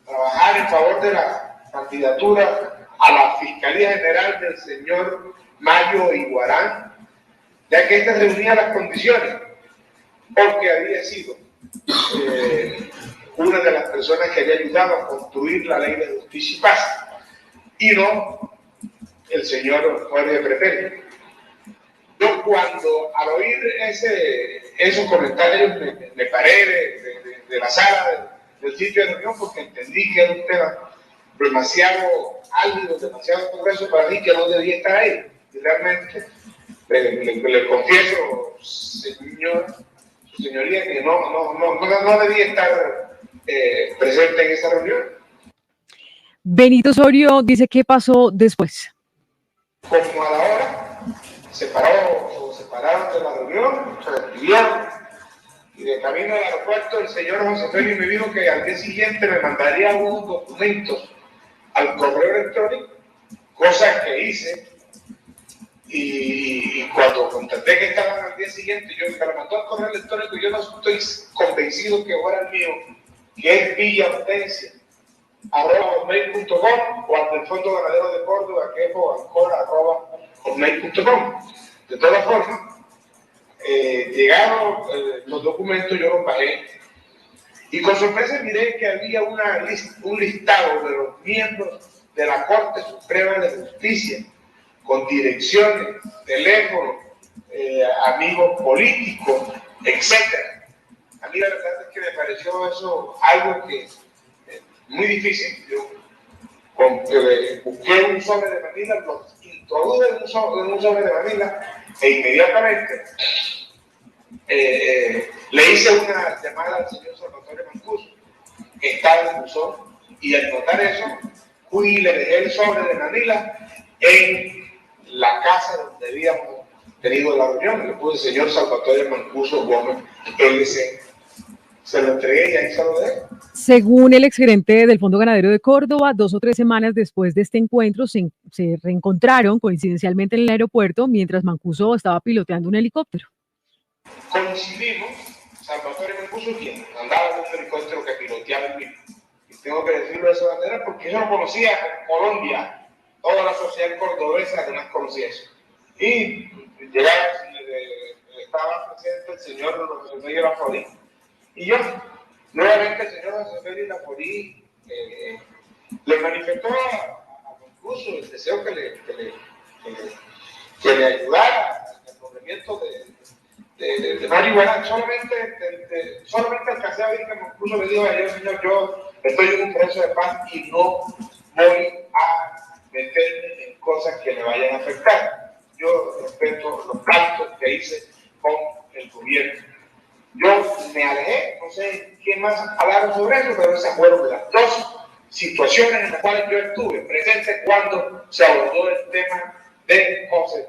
trabajar en favor de la candidatura a la Fiscalía General del señor Mayo Iguarán, ya que ésta reunía las condiciones, porque había sido una de las personas que había ayudado a construir la Ley de Justicia y Paz, y no el señor Jorge Pretel. Yo cuando al oír esos comentarios me paré de la sala del sitio de reunión, porque entendí que era un tema demasiado álgido, demasiado progreso para mí, que no debía estar ahí. Y realmente le confieso, su señoría, que no debía estar presente en esa reunión. Benito Osorio dice qué pasó después. Como a la hora, se separaron de la reunión, se despidieron, y de camino al aeropuerto el señor José Félix me dijo que al día siguiente me mandaría unos documentos al correo electrónico, cosa que hice, y cuando contacté que estaban al día siguiente, yo me lo mandó al correo electrónico, yo no estoy convencido que fuera el mío, que es villahortensia@hotmail.com, o al del Fondo Ganadero de Córdoba, que es boancora@hotmail.com. De todas formas, llegaron los documentos, yo los bajé, y con sorpresa miré que había un listado de los miembros de la Corte Suprema de Justicia, con direcciones, teléfonos, amigos políticos, etc. A mí la verdad es que me pareció eso algo que muy difícil. Yo busqué un sobre de Manila, los introduje en un sobre de Manila, e inmediatamente le hice una llamada al señor Salvatore Mancuso, que estaba en buzón, y al notar eso, fui y le dejé el sobre de Manila en la casa donde habíamos tenido la reunión. Le puse el señor Salvatore Mancuso Gómez, LC. Se lo entregué y ahí se lo dejé. Según el exgerente del Fondo Ganadero de Córdoba, 2 o 3 semanas después de este encuentro se reencontraron coincidencialmente en el aeropuerto mientras Mancuso estaba piloteando un helicóptero. Coincidimos, Salvatore Mancuso, quien andaba en un helicóptero que piloteaba el mismo. Y tengo que decirlo de esa manera porque yo no conocía en Colombia, toda la sociedad cordobesa que no conocía eso. Y estaba presente el señor José Félix Laforí. Y yo, nuevamente el señor José Félix Laforí le manifestó a Mancuso el deseo que le ayudara al movimiento de Mario Iguarán. Solamente alcancé a ver que Mancuso le dijo ayer, señor, yo estoy en un proceso de paz y no voy a meterme en cosas que me vayan a afectar. Yo respeto los pactos que hice con el gobierno. Yo me alejé, no sé quién más hablaron sobre eso, pero esas fueron las dos situaciones en las cuales yo estuve presente cuando se abordó el tema de José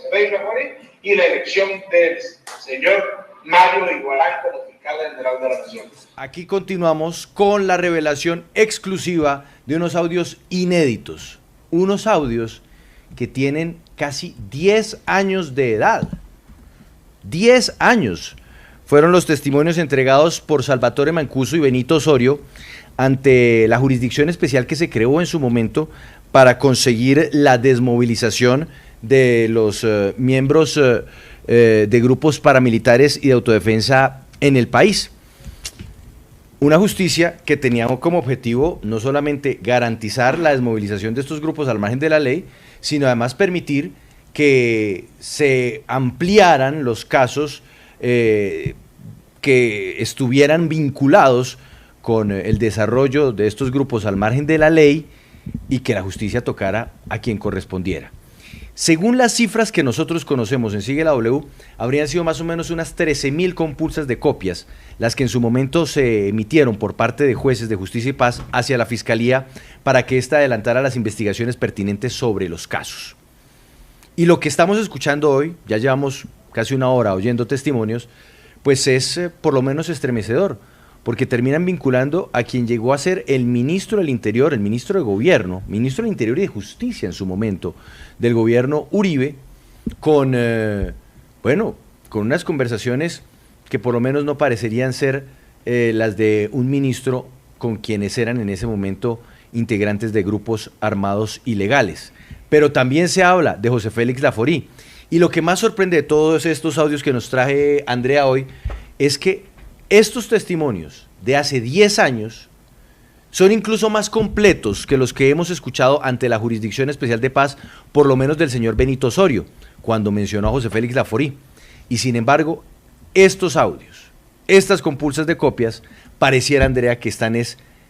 Félix Laforí y la elección del señor Mario Iguarán como fiscal. fiscal general de la Nación. Aquí continuamos con la revelación exclusiva de unos audios inéditos, unos audios que tienen casi 10 años de edad. 10 años fueron los testimonios entregados por Salvatore Mancuso y Benito Osorio ante la jurisdicción especial que se creó en su momento para conseguir la desmovilización de los miembros de grupos paramilitares y de autodefensa en el país. Una justicia que tenía como objetivo no solamente garantizar la desmovilización de estos grupos al margen de la ley, sino además permitir que se ampliaran los casos que estuvieran vinculados con el desarrollo de estos grupos al margen de la ley y que la justicia tocara a quien correspondiera. Según las cifras que nosotros conocemos en Sigue la W, habrían sido más o menos unas 13.000 compulsas de copias, las que en su momento se emitieron por parte de jueces de Justicia y Paz hacia la Fiscalía para que ésta adelantara las investigaciones pertinentes sobre los casos. Y lo que estamos escuchando hoy, ya llevamos casi una hora oyendo testimonios, pues es por lo menos estremecedor, porque terminan vinculando a quien llegó a ser el ministro del Interior, el ministro de Gobierno, ministro del Interior y de Justicia en su momento, del gobierno Uribe, con unas conversaciones que por lo menos no parecerían ser las de un ministro con quienes eran en ese momento integrantes de grupos armados ilegales. Pero también se habla de José Félix Laforí. Y lo que más sorprende de todos estos audios que nos traje Andrea hoy es que estos testimonios de hace 10 años son incluso más completos que los que hemos escuchado ante la Jurisdicción Especial de Paz, por lo menos del señor Benito Osorio, cuando mencionó a José Félix Laforí. Y sin embargo, estos audios, estas compulsas de copias, pareciera, Andrea, que están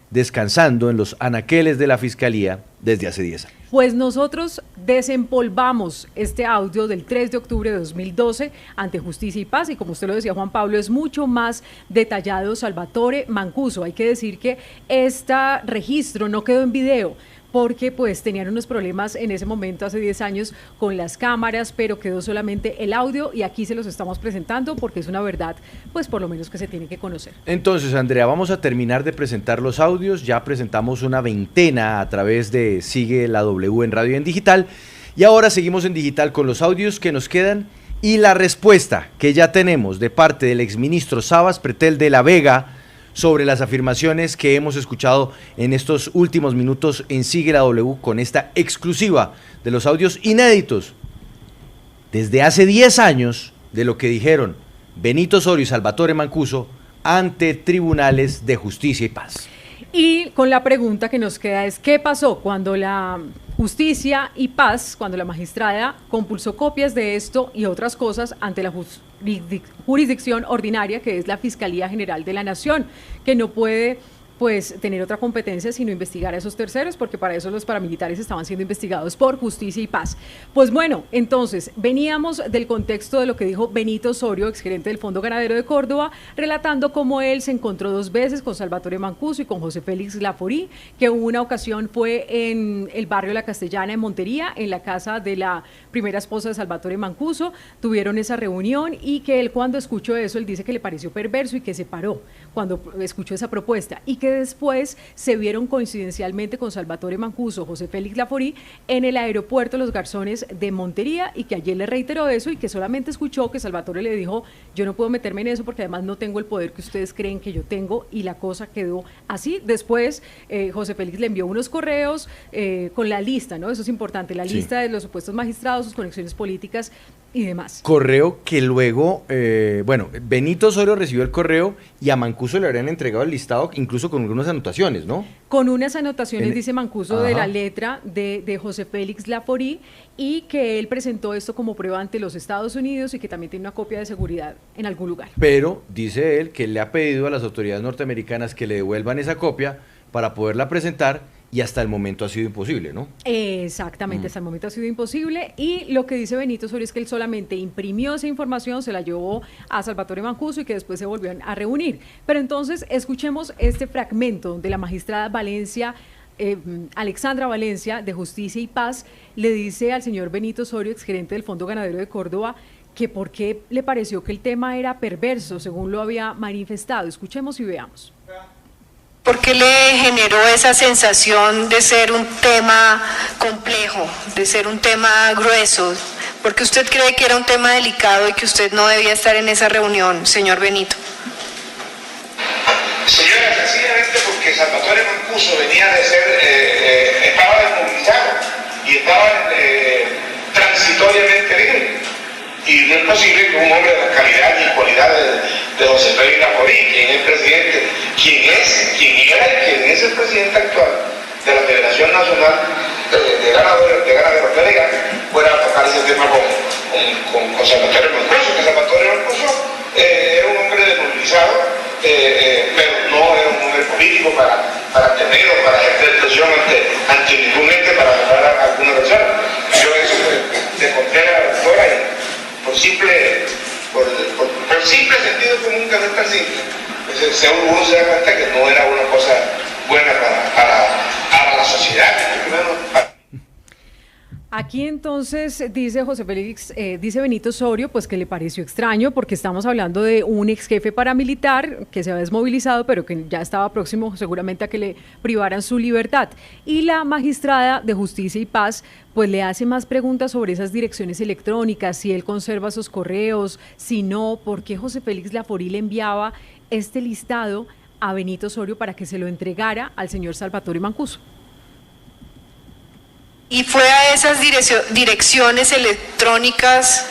descansando en los anaqueles de la Fiscalía desde hace 10 años. Pues nosotros desempolvamos este audio del 3 de octubre de 2012 ante Justicia y Paz y como usted lo decía, Juan Pablo, es mucho más detallado Salvatore Mancuso. Hay que decir que este registro no quedó en video porque pues tenían unos problemas en ese momento hace 10 años con las cámaras, pero quedó solamente el audio y aquí se los estamos presentando porque es una verdad, pues por lo menos que se tiene que conocer. Entonces, Andrea, vamos a terminar de presentar los audios, ya presentamos una veintena a través de Sigue la W en radio y en digital, y ahora seguimos en digital con los audios que nos quedan y la respuesta que ya tenemos de parte del exministro Sabas Pretel de la Vega sobre las afirmaciones que hemos escuchado en estos últimos minutos en Sigue la W con esta exclusiva de los audios inéditos desde hace 10 años de lo que dijeron Benito Osorio y Salvatore Mancuso ante tribunales de Justicia y Paz. Y con la pregunta que nos queda es, ¿qué pasó cuando la Justicia y Paz, cuando la magistrada compulsó copias de esto y otras cosas ante la jurisdicción ordinaria, que es la Fiscalía General de la Nación, que no puede pues tener otra competencia sino investigar a esos terceros, porque para eso los paramilitares estaban siendo investigados por Justicia y Paz? Pues bueno, entonces veníamos del contexto de lo que dijo Benito Osorio, exgerente del Fondo Ganadero de Córdoba, relatando cómo él se encontró 2 veces con Salvatore Mancuso y con José Félix Laforí, que una ocasión fue en el barrio La Castellana en Montería, en la casa de la primera esposa de Salvatore Mancuso, tuvieron esa reunión y que él cuando escuchó eso, él dice que le pareció perverso y que se paró cuando escuchó esa propuesta y que después se vieron coincidencialmente con Salvatore Mancuso, José Félix Laforí, en el aeropuerto Los Garzones de Montería y que ayer le reiteró eso y que solamente escuchó que Salvatore le dijo, yo no puedo meterme en eso porque además no tengo el poder que ustedes creen que yo tengo, y la cosa quedó así. Después José Félix le envió unos correos con la lista, ¿no? Eso es importante, la lista de los supuestos magistrados, sus conexiones políticas y demás. Correo que luego, Benito Osorio recibió el correo y a Mancuso le habrían entregado el listado, incluso con algunas anotaciones, ¿no? Con unas anotaciones, dice Mancuso, de la letra de José Félix Laforí, y que él presentó esto como prueba ante los Estados Unidos y que también tiene una copia de seguridad en algún lugar. Pero dice él que le ha pedido a las autoridades norteamericanas que le devuelvan esa copia para poderla presentar, y hasta el momento ha sido imposible, ¿no? Exactamente, hasta el momento ha sido imposible, y lo que dice Benito Osorio es que él solamente imprimió esa información, se la llevó a Salvatore Mancuso y que después se volvieron a reunir. Pero entonces escuchemos este fragmento donde la magistrada Valencia, Alexandra Valencia, de Justicia y Paz, le dice al señor Benito Osorio, exgerente del Fondo Ganadero de Córdoba, que por qué le pareció que el tema era perverso, según lo había manifestado. Escuchemos y veamos. ¿Por qué le generó esa sensación de ser un tema complejo, de ser un tema grueso? ¿Por qué usted cree que era un tema delicado y que usted no debía estar en esa reunión, señor Benito? Señora, sencillamente porque Salvatore Mancuso venía de ser, estaba desmovilizado y estaba transitoriamente libre. Y no es posible que un hombre de la calidad y cualidades de José Félix Laforí, quien es presidente, quien era y quien es el presidente actual de la Federación Nacional de Ganaderos de Legal, fuera a tocar ese tema con Salvatore Mancuso, que Salvatore Mancuso era un hombre desmovilizado, pero no era un hombre político para tener o para ejercer presión ante ningún ente para lograr alguna persona. Yo eso le conté a la doctora y por simple sentido común, que no es tan simple, uno se da cuenta que no era una cosa buena para la sociedad, Aquí entonces dice José Félix, dice Benito Osorio, pues que le pareció extraño porque estamos hablando de un ex jefe paramilitar que se había desmovilizado, pero que ya estaba próximo seguramente a que le privaran su libertad. Y la magistrada de Justicia y Paz pues le hace más preguntas sobre esas direcciones electrónicas, si él conserva esos correos, si no, por qué José Félix Laforí le enviaba este listado a Benito Osorio para que se lo entregara al señor Salvatore Mancuso. Y fue a esas direcciones electrónicas,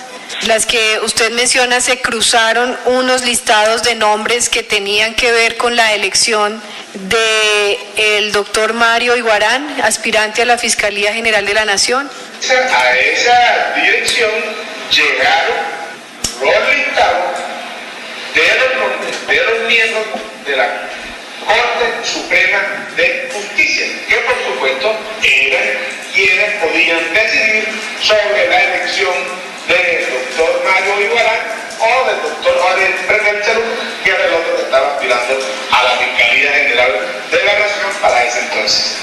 las que usted menciona, se cruzaron unos listados de nombres que tenían que ver con la elección del doctor Mario Iguarán, aspirante a la Fiscalía General de la Nación. A esa dirección llegaron los listados de los miembros de la Corte Suprema de Justicia, que por supuesto eran quienes podían decidir sobre la elección del doctor Mario Iguarán o del doctor Jorge Prevencelú, que era el otro que estaba aspirando a la Fiscalía General de la Nación para ese entonces.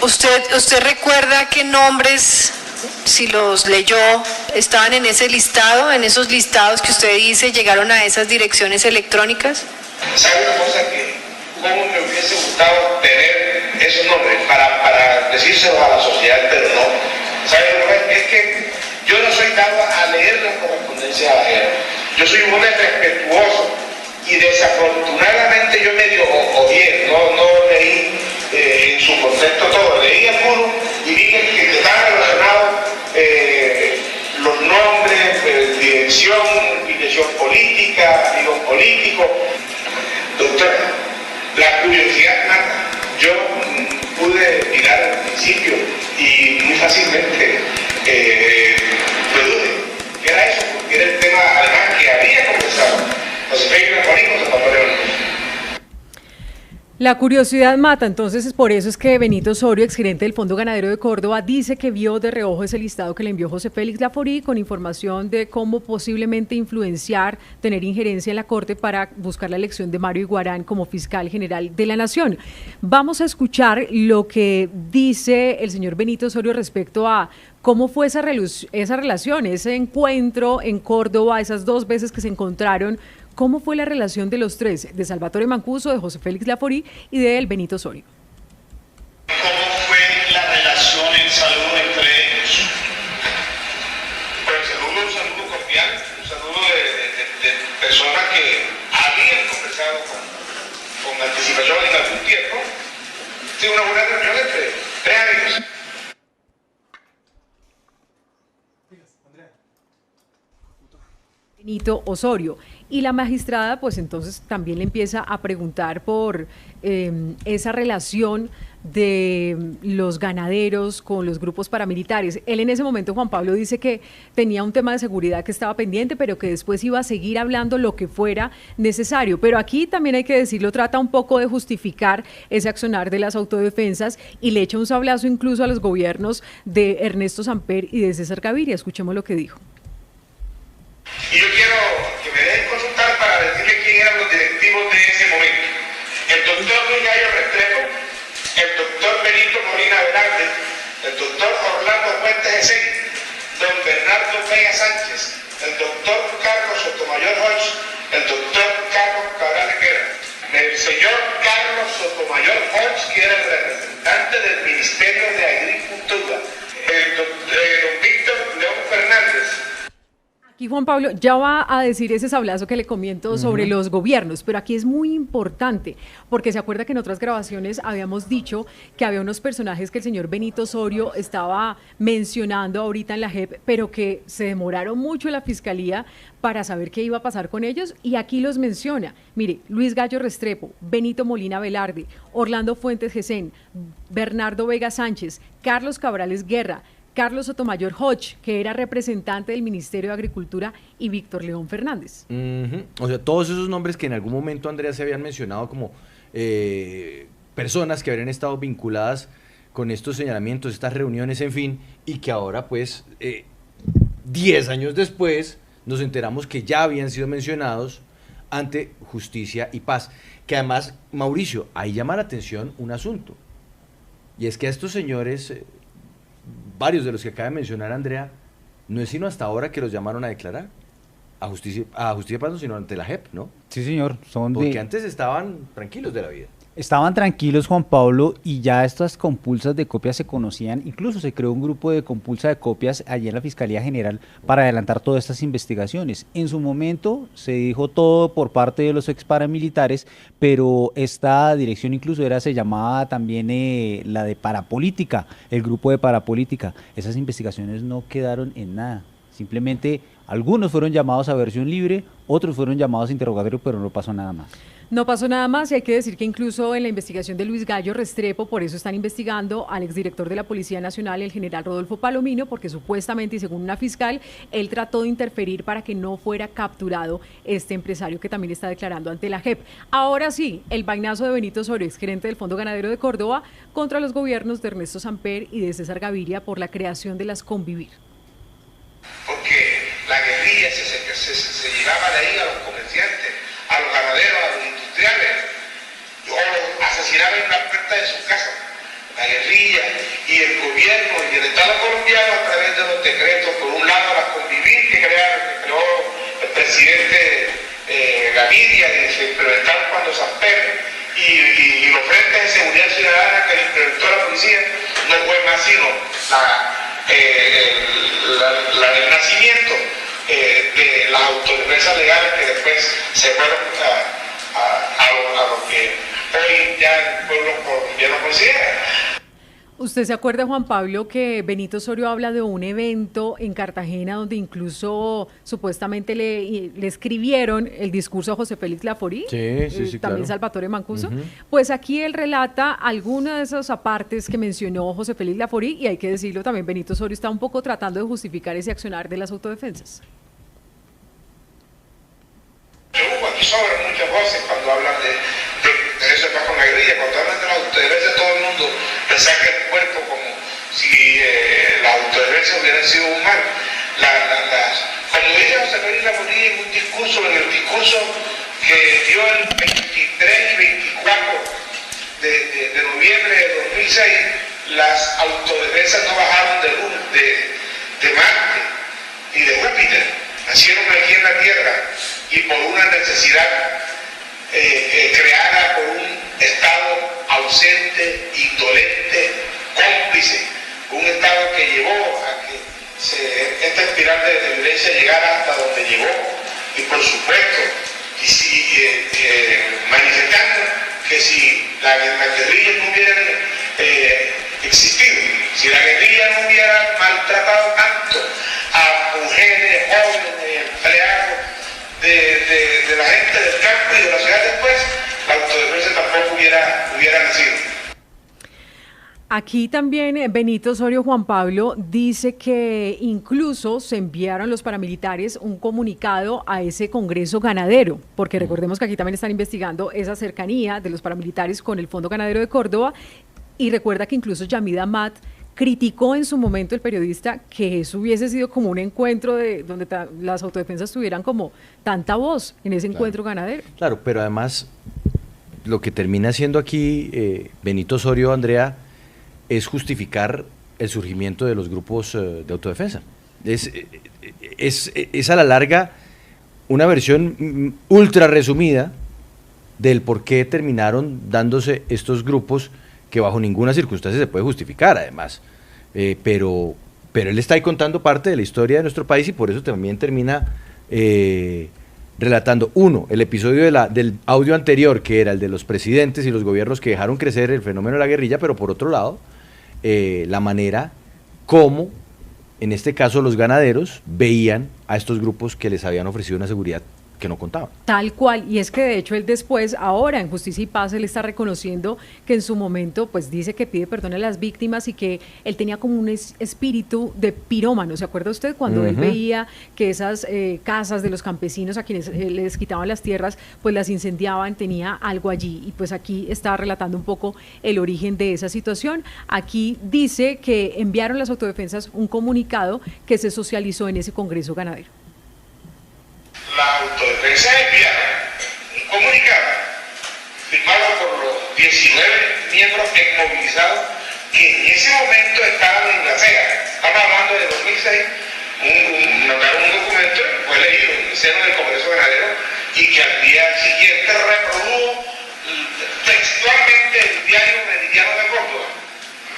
¿Usted recuerda qué nombres, si los leyó, estaban en ese listado, en esos listados que usted dice llegaron a esas direcciones electrónicas? ¿Sabe una cosa que cómo me hubiese gustado tener esos nombres para decírselos a la sociedad, pero no? ¿Sabe una cosa? Es que yo no soy dado a leer las correspondencias ajenas. Yo soy un hombre respetuoso y desafortunadamente yo medio odié, no leí en su contexto todo, leí algunos y vi que estaban relacionados los nombres, dirección política, amigos políticos. Doctora, la curiosidad mata. Yo pude mirar al principio y muy fácilmente deduje que era eso, porque era el tema además que había conversado José Félix Laforí con Salvatore Mancuso. La curiosidad mata, entonces por eso es que Benito Osorio, exgerente del Fondo Ganadero de Córdoba, dice que vio de reojo ese listado que le envió José Félix Laforí con información de cómo posiblemente influenciar, tener injerencia en la Corte para buscar la elección de Mario Iguarán como fiscal general de la Nación. Vamos a escuchar lo que dice el señor Benito Osorio respecto a cómo fue esa relación, ese encuentro en Córdoba, esas 2 veces que se encontraron. ¿Cómo fue la relación de los tres, de Salvatore Mancuso, de José Félix Laforí y de Benito Osorio? ¿Cómo fue la relación, el saludo entre ellos? Pues un saludo cordial, un saludo de personas que habían conversado con anticipación en algún tiempo. Sí, una buena reunión entre 3 amigos. Benito Osorio. Y la magistrada, pues entonces también le empieza a preguntar por esa relación de los ganaderos con los grupos paramilitares. Él en ese momento, Juan Pablo, dice que tenía un tema de seguridad que estaba pendiente, pero que después iba a seguir hablando lo que fuera necesario. Pero aquí también hay que decirlo, trata un poco de justificar ese accionar de las autodefensas y le echa un sablazo incluso a los gobiernos de Ernesto Samper y de César Gaviria. Escuchemos lo que dijo. Y yo quiero que me dejen consultar para decirle quién eran los directivos de ese momento. El doctor Luis Gallo Restrepo, el doctor Benito Molina Velarde, el doctor Orlando Fuentes Esen, don Bernardo Vega Sánchez, el doctor Carlos Sotomayor Hodge, el doctor Carlos Cabral Guerra, el señor Carlos Sotomayor Hodge, que era el representante del Ministerio de Agricultura, don Víctor León Fernández. Aquí Juan Pablo ya va a decir ese sablazo que le comento sobre los gobiernos, pero aquí es muy importante, porque se acuerda que en otras grabaciones habíamos dicho que había unos personajes que el señor Benito Osorio estaba mencionando ahorita en la JEP, pero que se demoraron mucho en la Fiscalía para saber qué iba a pasar con ellos, y aquí los menciona. Mire, Luis Gallo Restrepo, Benito Molina Velarde, Orlando Fuentes Gesén, Bernardo Vega Sánchez, Carlos Cabrales Guerra, Carlos Sotomayor Hodge, que era representante del Ministerio de Agricultura, y Víctor León Fernández. O sea, todos esos nombres que en algún momento, Andrea, se habían mencionado como personas que habrían estado vinculadas con estos señalamientos, estas reuniones, en fin, y que ahora, pues, 10 años después, nos enteramos que ya habían sido mencionados ante Justicia y Paz. Que además, Mauricio, ahí llama la atención un asunto, y es que a estos señores... varios de los que acaba de mencionar Andrea, no es sino hasta ahora que los llamaron a declarar a Justicia y Paz, sino ante la JEP, ¿no? Sí, señor. Porque antes estaban tranquilos de la vida. Estaban tranquilos, Juan Pablo, y ya estas compulsas de copias se conocían. Incluso se creó un grupo de compulsa de copias allí en la Fiscalía General para adelantar todas estas investigaciones. En su momento se dijo todo por parte de los ex paramilitares, pero esta dirección incluso se llamaba también la de Parapolítica, el grupo de Parapolítica. Esas investigaciones no quedaron en nada. Simplemente algunos fueron llamados a versión libre, otros fueron llamados a interrogatorio, pero no pasó nada más. No pasó nada más, y hay que decir que incluso en la investigación de Luis Gallo Restrepo, por eso están investigando al exdirector de la Policía Nacional, el general Rodolfo Palomino, porque supuestamente, y según una fiscal, él trató de interferir para que no fuera capturado este empresario que también está declarando ante la JEP. Ahora sí, el vainazo de Benito Osorio, exgerente del Fondo Ganadero de Córdoba, contra los gobiernos de Ernesto Samper y de César Gaviria por la creación de las Convivir. Porque la guerrilla se llevaba de ahí a los comerciantes, a los ganaderos, a los industriales, o los asesinaba en la puerta de sus casas. La guerrilla y el gobierno y el Estado colombiano, a través de los decretos, por un lado la Convivir que creó el presidente Gaviria, y se implementaron cuando Samper, y los frentes de seguridad ciudadana que implementó la policía, no fue más sino el nacimiento de las autodefensas legales que después se fueron a lo que hoy ya el pueblo colombiano considera. ¿Usted se acuerda, Juan Pablo, que Benito Osorio habla de un evento en Cartagena donde incluso supuestamente le escribieron el discurso a José Félix Laforí? Sí, también claro. Salvatore Mancuso. Pues aquí él relata algunas de esas apartes que mencionó José Félix Laforí, y hay que decirlo también, Benito Osorio está un poco tratando de justificar ese accionar de las autodefensas. Aquí sobran muchas voces cuando hablan de eso va con la guerrilla, cuando hablan de la autodefensa, todo el mundo le saca el cuerpo como si las autodefensas hubieran sido un mal. Como dice José Félix Laforí en un discurso, en el discurso que dio el 23 y 24 de noviembre de 2006, las autodefensas no bajaron de Marte y de Júpiter, nacieron aquí en la Tierra, y por una necesidad creada por un Estado ausente, indolente, cómplice, un Estado que llevó a que esta espiral de violencia llegara hasta donde llegó, y por supuesto, manifestando que si las guerrillas no hubieran existido, si la guerrilla no hubiera maltratado tanto a mujeres, jóvenes, empleados de la gente del campo y de la ciudad después, la autodefensa tampoco hubiera nacido. Aquí también Benito Osorio, Juan Pablo, dice que incluso se enviaron los paramilitares un comunicado a ese Congreso Ganadero, porque recordemos que aquí también están investigando esa cercanía de los paramilitares con el Fondo Ganadero de Córdoba, y recuerda que incluso Yamid Amat criticó en su momento, el periodista, que eso hubiese sido como un encuentro donde las autodefensas tuvieran como tanta voz en ese encuentro ganadero. Claro, pero además lo que termina siendo aquí Benito Osorio, Andrea, es justificar el surgimiento de los grupos de autodefensa. Es a la larga una versión ultra resumida del por qué terminaron dándose estos grupos que bajo ninguna circunstancia se puede justificar, además. Pero él está ahí contando parte de la historia de nuestro país y por eso también termina relatando, uno, el episodio del audio anterior, que era el de los presidentes y los gobiernos que dejaron crecer el fenómeno de la guerrilla, pero por otro lado, la manera como, en este caso, los ganaderos veían a estos grupos que les habían ofrecido una seguridad que no contaban. Tal cual, y es que de hecho él después, ahora en Justicia y Paz, él está reconociendo que en su momento pues dice que pide perdón a las víctimas y que él tenía como un espíritu de pirómano. ¿Se acuerda usted cuando él veía que esas casas de los campesinos a quienes les quitaban las tierras pues las incendiaban? Tenía algo allí y pues aquí está relatando un poco el origen de esa situación. Aquí dice que enviaron las autodefensas un comunicado que se socializó en ese Congreso Ganadero. La autodefensa enviaron un comunicado firmado por los 19 miembros movilizados que en ese momento estaban en la CEA. Estamos hablando de 2006, mandaron un documento, fue leído en el seno del Congreso Ganadero y que al día siguiente reprodujo textualmente el diario Meridiano de Córdoba.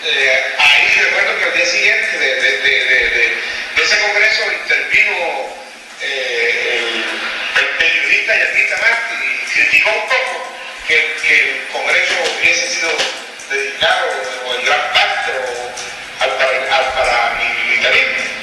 Ahí recuerdo que al día siguiente de ese congreso intervino el periodista Yanita Martí y criticó un poco que el Congreso hubiese sido dedicado o en gran parte al paramilitarismo.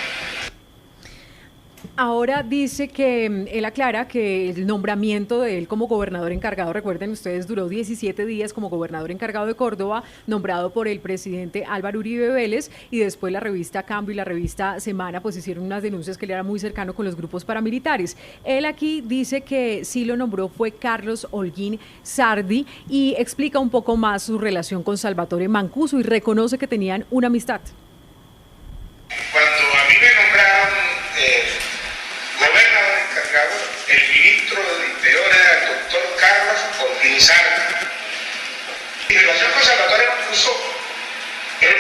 Ahora dice que él aclara que el nombramiento de él como gobernador encargado, recuerden ustedes, duró 17 días como gobernador encargado de Córdoba, nombrado por el presidente Álvaro Uribe Vélez, y después la revista Cambio y la revista Semana pues hicieron unas denuncias que él era muy cercano con los grupos paramilitares. Él aquí dice que sí lo nombró fue Carlos Holguín Sardi y explica un poco más su relación con Salvatore Mancuso y reconoce que tenían una amistad. Cuando a mí me nombraron gobernador encargado, el ministro del Interior era el doctor Carlos Holguín Sardi. Mi relación con Salvatore Mancuso es de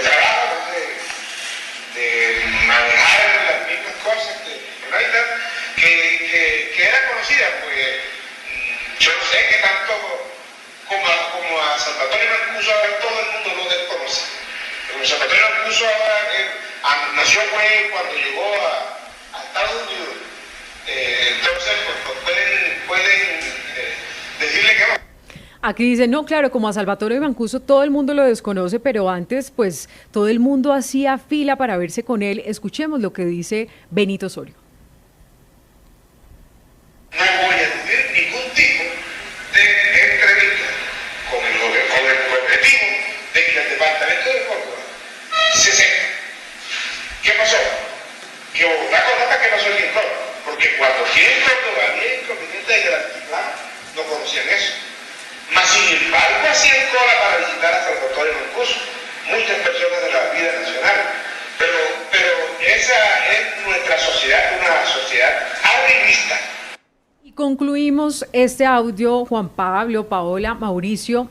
trabajo, de manejar las mismas cosas que era conocida, pues yo no sé qué tanto como a Salvatore Mancuso ahora todo el mundo lo desconoce. Pero Salvatore Mancuso ahora nació cuando llegó a Estados Unidos. Entonces pues pueden decirle que no. Aquí dice, no, claro, como a Salvatore Mancuso todo el mundo lo desconoce, pero antes pues todo el mundo hacía fila para verse con él. Escuchemos lo que dice Benito Osorio. No voy a tener ningún tipo de entrevista con el objetivo de que el departamento de Córdoba se sepa. ¿Qué pasó? Que Bogotá conozca qué pasó en Córdoba, porque cuando aquí en Córdoba había inconvenientes de altiplano, no conocían eso. Mas sin embargo hacían cola para visitar a Salvatore Mancuso, muchas personas de la vida nacional. Pero esa es nuestra sociedad, una sociedad arribista. Y concluimos este audio, Juan Pablo, Paola, Mauricio,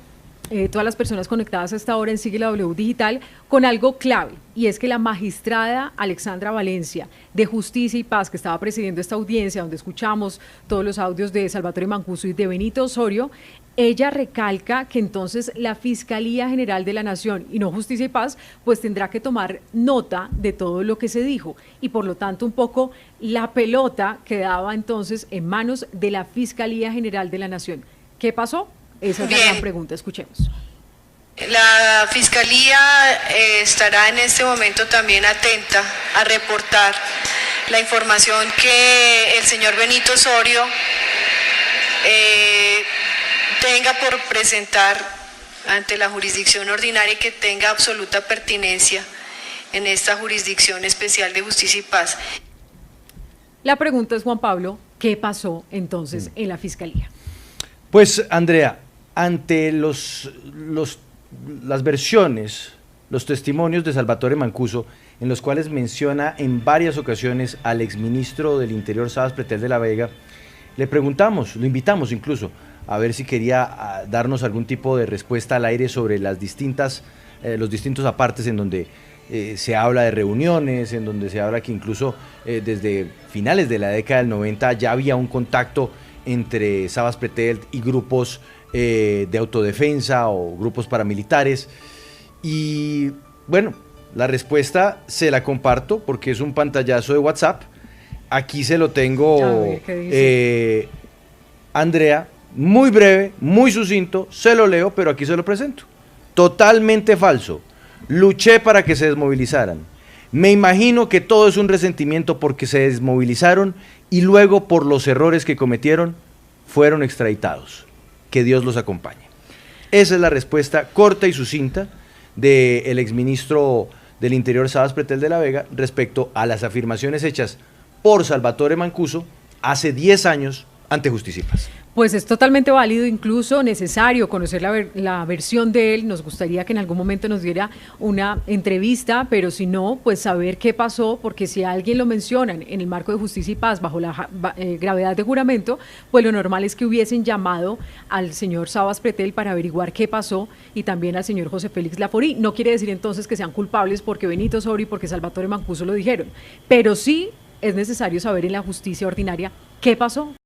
todas las personas conectadas a esta hora en Sigla W Digital, con algo clave, y es que la magistrada Alexandra Valencia de Justicia y Paz, que estaba presidiendo esta audiencia donde escuchamos todos los audios de Salvatore Mancuso y de Benito Osorio, ella recalca que entonces la Fiscalía General de la Nación y no Justicia y Paz pues tendrá que tomar nota de todo lo que se dijo y por lo tanto un poco la pelota quedaba entonces en manos de la Fiscalía General de la Nación. ¿Qué pasó? Esa es la gran pregunta, escuchemos. La Fiscalía estará en este momento también atenta a reportar la información que el señor Benito Osorio tenga por presentar ante la jurisdicción ordinaria y que tenga absoluta pertinencia en esta Jurisdicción Especial de Justicia y Paz. La pregunta es, Juan Pablo, ¿qué pasó entonces en la Fiscalía? Pues, Andrea, ante las versiones, los testimonios de Salvatore Mancuso, en los cuales menciona en varias ocasiones al exministro del Interior, Sabas Pretel de la Vega, le preguntamos, lo invitamos incluso, a ver si quería darnos algún tipo de respuesta al aire sobre los distintos apartes en donde se habla de reuniones, en donde se habla que incluso desde finales de la década del 90 ya había un contacto entre Sabas Pretel y grupos de autodefensa o grupos paramilitares. Y bueno, la respuesta se la comparto porque es un pantallazo de WhatsApp. Aquí se lo tengo, Andrea, muy breve, muy sucinto, se lo leo, pero aquí se lo presento. Totalmente falso. Luché para que se desmovilizaran. Me imagino que todo es un resentimiento porque se desmovilizaron y luego por los errores que cometieron fueron extraditados. Que Dios los acompañe. Esa es la respuesta corta y sucinta del exministro del Interior, Sabas Pretel de la Vega, respecto a las afirmaciones hechas por Salvatore Mancuso hace 10 años ante Justicia y Paz. Pues es totalmente válido, incluso necesario conocer la versión de él. Nos gustaría que en algún momento nos diera una entrevista, pero si no, pues saber qué pasó, porque si alguien lo menciona en el marco de Justicia y Paz bajo la gravedad de juramento, pues lo normal es que hubiesen llamado al señor Sabas Pretel para averiguar qué pasó y también al señor José Félix Laforí. No quiere decir entonces que sean culpables porque Benito Sori y porque Salvatore Mancuso lo dijeron, pero sí es necesario saber en la justicia ordinaria qué pasó.